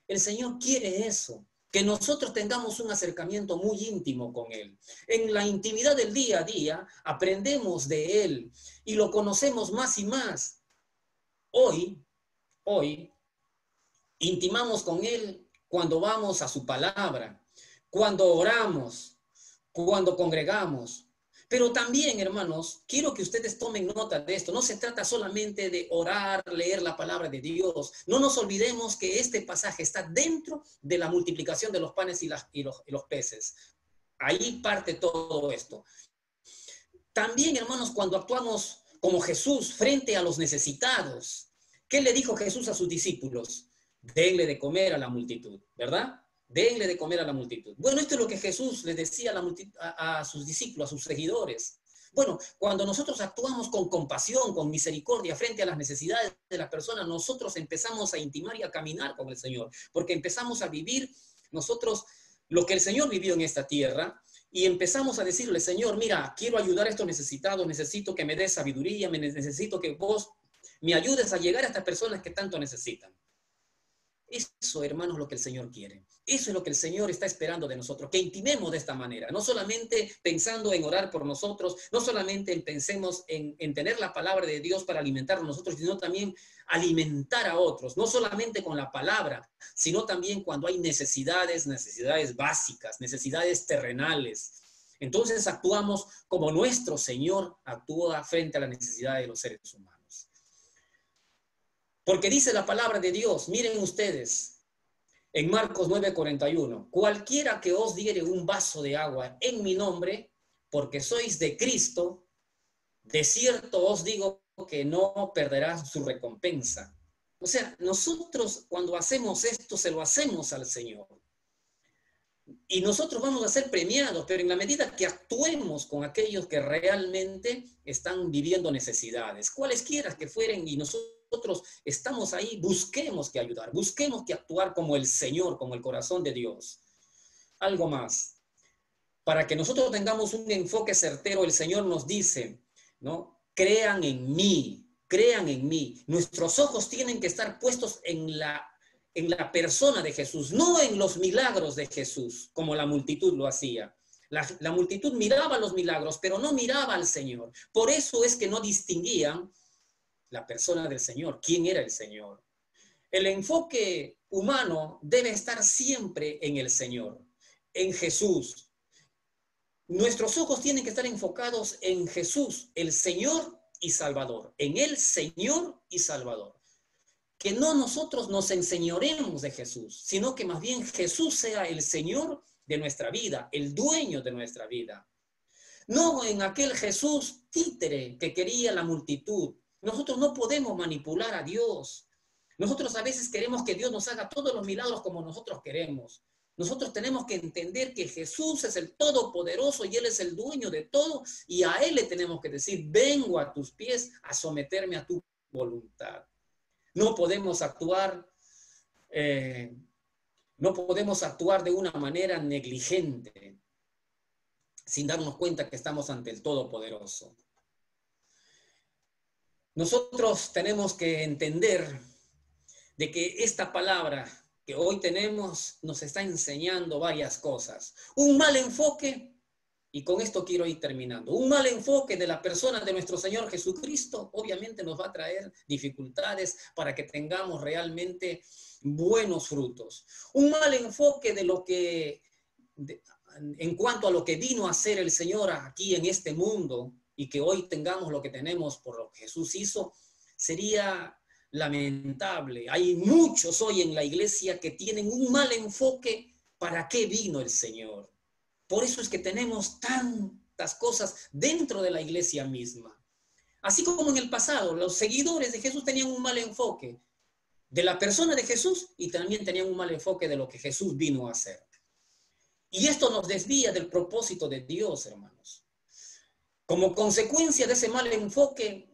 El Señor quiere eso, que nosotros tengamos un acercamiento muy íntimo con Él. En la intimidad del día a día, aprendemos de Él y lo conocemos más y más. Hoy, intimamos con Él cuando vamos a su palabra, cuando oramos, cuando congregamos. Pero también, hermanos, quiero que ustedes tomen nota de esto. No se trata solamente de orar, leer la palabra de Dios. No nos olvidemos que este pasaje está dentro de la multiplicación de los panes y los peces. Ahí parte todo esto. También, hermanos, cuando actuamos como Jesús frente a los necesitados, ¿qué le dijo Jesús a sus discípulos? Denle de comer a la multitud, ¿verdad? Denle de comer a la multitud. Bueno, esto es lo que Jesús les decía a sus discípulos, a sus seguidores. Bueno, cuando nosotros actuamos con compasión, con misericordia frente a las necesidades de las personas, nosotros empezamos a intimar y a caminar con el Señor, porque empezamos a vivir nosotros lo que el Señor vivió en esta tierra, y empezamos a decirle, Señor, mira, quiero ayudar a estos necesitados, necesito que me des sabiduría, necesito que vos me ayudes a llegar a estas personas que tanto necesitan. Eso, hermanos, es lo que el Señor quiere. Eso es lo que el Señor está esperando de nosotros, que intimemos de esta manera, no solamente pensando en orar por nosotros, no solamente pensemos en tener la palabra de Dios para alimentarnos nosotros, sino también alimentar a otros, no solamente con la palabra, sino también cuando hay necesidades básicas, necesidades terrenales. Entonces actuamos como nuestro Señor actúa frente a la necesidad de los seres humanos. Porque dice la palabra de Dios, miren ustedes, En Marcos 9:41, cualquiera que os diere un vaso de agua en mi nombre, porque sois de Cristo, de cierto os digo que no perderá su recompensa. O sea, nosotros cuando hacemos esto, se lo hacemos al Señor. Y nosotros vamos a ser premiados, pero en la medida que actuemos con aquellos que realmente están viviendo necesidades, cualesquiera que fueren, y nosotros estamos ahí, busquemos que ayudar, busquemos que actuar como el Señor, como el corazón de Dios. Algo más. Para que nosotros tengamos un enfoque certero, el Señor nos dice, ¿no? Crean en mí, crean en mí. Nuestros ojos tienen que estar puestos en la persona de Jesús, no en los milagros de Jesús, como la multitud lo hacía. La multitud miraba los milagros, pero no miraba al Señor. Por eso es que no distinguían la persona del Señor, quién era el Señor. El enfoque humano debe estar siempre en el Señor, en Jesús. Nuestros ojos tienen que estar enfocados en Jesús, el Señor y Salvador, en el Señor y Salvador. Que no nosotros nos enseñoremos de Jesús, sino que más bien Jesús sea el Señor de nuestra vida, el dueño de nuestra vida. No en aquel Jesús títere que quería la multitud. Nosotros no podemos manipular a Dios. Nosotros a veces queremos que Dios nos haga todos los milagros como nosotros queremos. Nosotros tenemos que entender que Jesús es el Todopoderoso y Él es el dueño de todo, y a Él le tenemos que decir, vengo a tus pies a someterme a tu voluntad. No podemos actuar de una manera negligente, sin darnos cuenta que estamos ante el Todopoderoso. Nosotros tenemos que entender de que esta palabra que hoy tenemos nos está enseñando varias cosas. Un mal enfoque, y con esto quiero ir terminando, un mal enfoque de la persona de nuestro Señor Jesucristo obviamente nos va a traer dificultades para que tengamos realmente buenos frutos. Un mal enfoque en cuanto a lo que vino a hacer el Señor aquí en este mundo, y que hoy tengamos lo que tenemos por lo que Jesús hizo, sería lamentable. Hay muchos hoy en la iglesia que tienen un mal enfoque para qué vino el Señor. Por eso es que tenemos tantas cosas dentro de la iglesia misma. Así como en el pasado, los seguidores de Jesús tenían un mal enfoque de la persona de Jesús y también tenían un mal enfoque de lo que Jesús vino a hacer. Y esto nos desvía del propósito de Dios, hermanos. Como consecuencia de ese mal enfoque,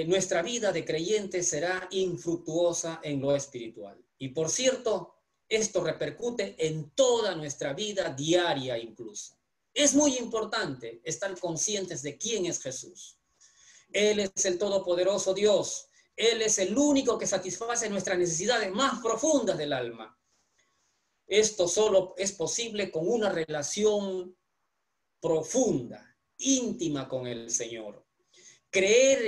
nuestra vida de creyentes será infructuosa en lo espiritual. Y por cierto, esto repercute en toda nuestra vida diaria incluso. Es muy importante estar conscientes de quién es Jesús. Él es el Todopoderoso Dios. Él es el único que satisface nuestras necesidades más profundas del alma. Esto solo es posible con una relación profunda, íntima con el Señor. Creer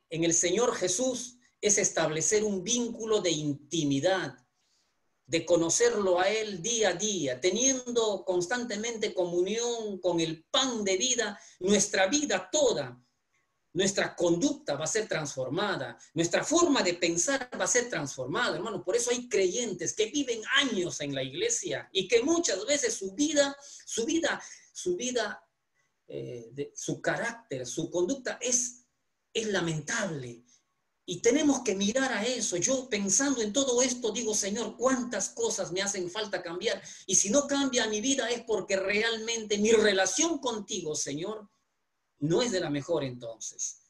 en el Señor Jesús es establecer un vínculo de intimidad, de conocerlo a Él día a día, teniendo constantemente comunión con el pan de vida. Nuestra vida toda, nuestra conducta va a ser transformada, nuestra forma de pensar va a ser transformada, hermano. Por eso hay creyentes que viven años en la iglesia y que muchas veces su carácter, su conducta es lamentable. Y tenemos que mirar a eso. Yo pensando en todo esto digo, Señor, cuántas cosas me hacen falta cambiar. Y si no cambia mi vida es porque realmente mi relación contigo, Señor, no es de la mejor entonces.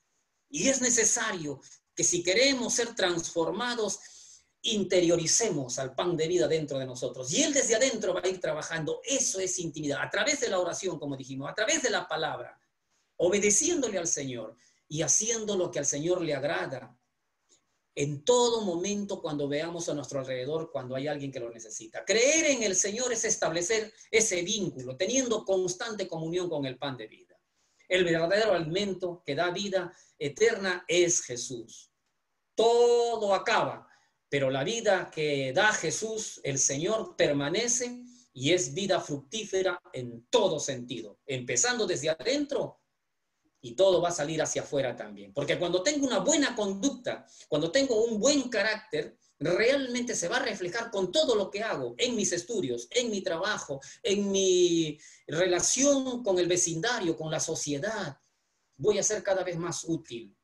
Y es necesario que si queremos ser transformados, interioricemos al pan de vida dentro de nosotros. Y Él desde adentro va a ir trabajando. Eso es intimidad. A través de la oración, como dijimos, a través de la palabra, obedeciéndole al Señor y haciendo lo que al Señor le agrada. En todo momento cuando veamos a nuestro alrededor, cuando hay alguien que lo necesita. Creer en el Señor es establecer ese vínculo, teniendo constante comunión con el pan de vida. El verdadero alimento que da vida eterna es Jesús. Todo acaba, pero la vida que da Jesús, el Señor, permanece y es vida fructífera en todo sentido, empezando desde adentro y todo va a salir hacia afuera también. Porque cuando tengo una buena conducta, cuando tengo un buen carácter, realmente se va a reflejar con todo lo que hago, en mis estudios, en mi trabajo, en mi relación con el vecindario, con la sociedad. Voy a ser cada vez más útil.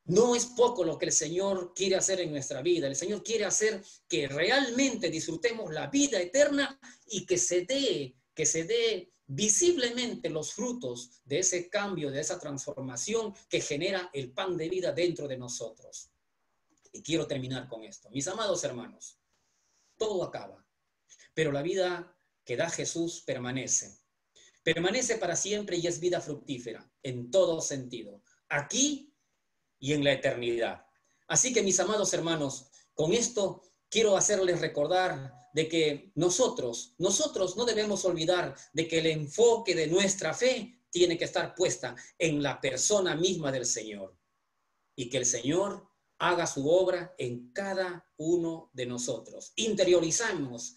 No es poco lo que el Señor quiere hacer en nuestra vida. El Señor quiere hacer que realmente disfrutemos la vida eterna y que se dé visiblemente los frutos de ese cambio, de esa transformación que genera el pan de vida dentro de nosotros. Y quiero terminar con esto. Mis amados hermanos, todo acaba, pero la vida que da Jesús permanece. Permanece para siempre y es vida fructífera en todo sentido, aquí y en la eternidad. Así que, mis amados hermanos, con esto quiero hacerles recordar de que nosotros no debemos olvidar de que el enfoque de nuestra fe tiene que estar puesta en la persona misma del Señor y que el Señor haga su obra en cada uno de nosotros. Interioricemos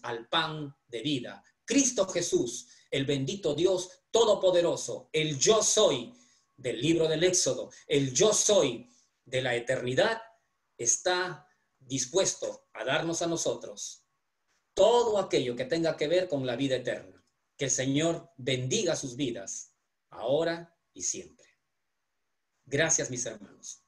al pan de vida. Cristo Jesús, el bendito Dios Todopoderoso, el yo soy del libro del Éxodo, el yo soy de la eternidad, está dispuesto a darnos a nosotros todo aquello que tenga que ver con la vida eterna. Que el Señor bendiga sus vidas, ahora y siempre. Gracias, mis hermanos.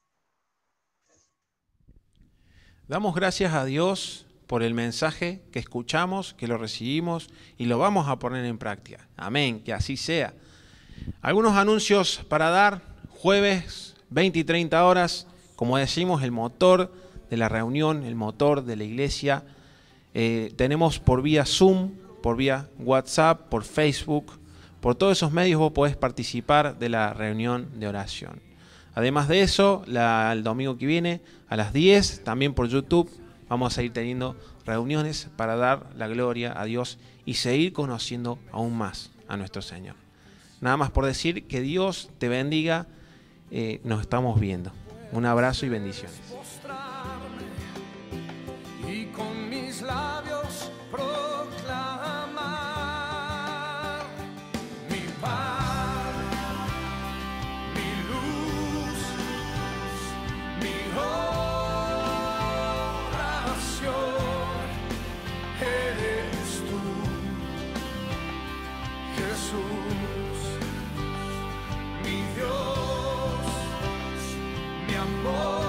Damos gracias a Dios por el mensaje que escuchamos, que lo recibimos y lo vamos a poner en práctica. Amén, que así sea. Algunos anuncios para dar. Jueves, 20 y 30 horas, como decimos, el motor de la reunión, el motor de la iglesia. Tenemos por vía Zoom, por vía WhatsApp, por Facebook, por todos esos medios vos podés participar de la reunión de oración. Además de eso, el domingo que viene a las 10, también por YouTube, vamos a ir teniendo reuniones para dar la gloria a Dios y seguir conociendo aún más a nuestro Señor. Nada más por decir, que Dios te bendiga, nos estamos viendo. Un abrazo y bendiciones. Y con mis labios proclamar mi paz, mi luz, mi oración. Eres tú, Jesús, mi Dios, mi amor.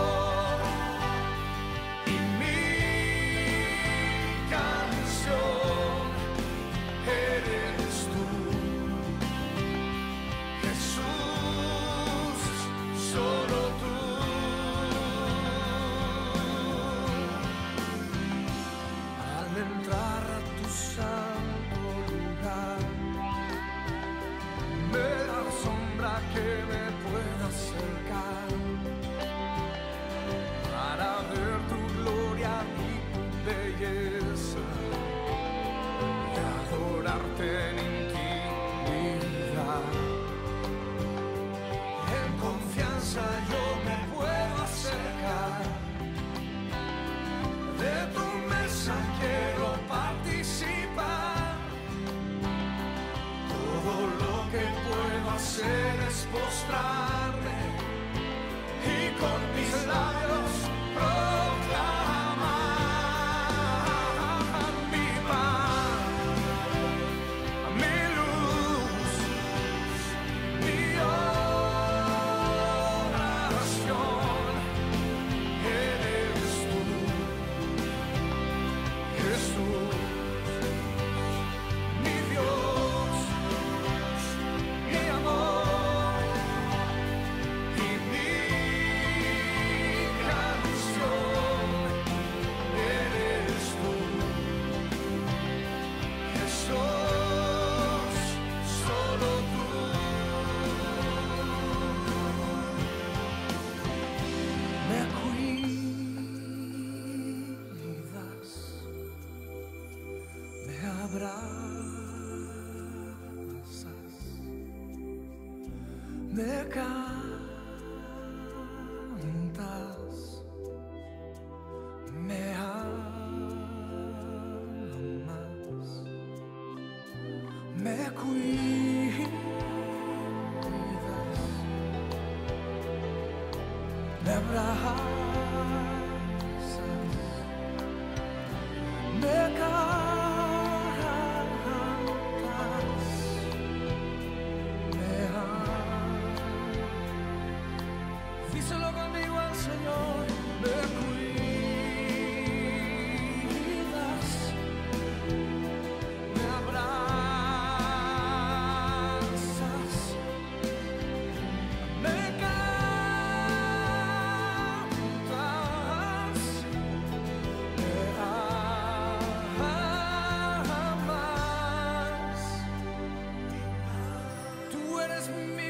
Hacer es postrarme y con mis labios proclamar mi paz, mi luz, mi oración. Eres tú, Jesús, mi Dios, mi amor y mi canción. Eres tú, Jesús, solo tú. Me cuidas, me abrazas, me cantas, me amas, me cuidas. me cantas, me amas. Díselo conmigo al Señor, me cuidas, me abrazas, me cantas, me amas. Tú eres mi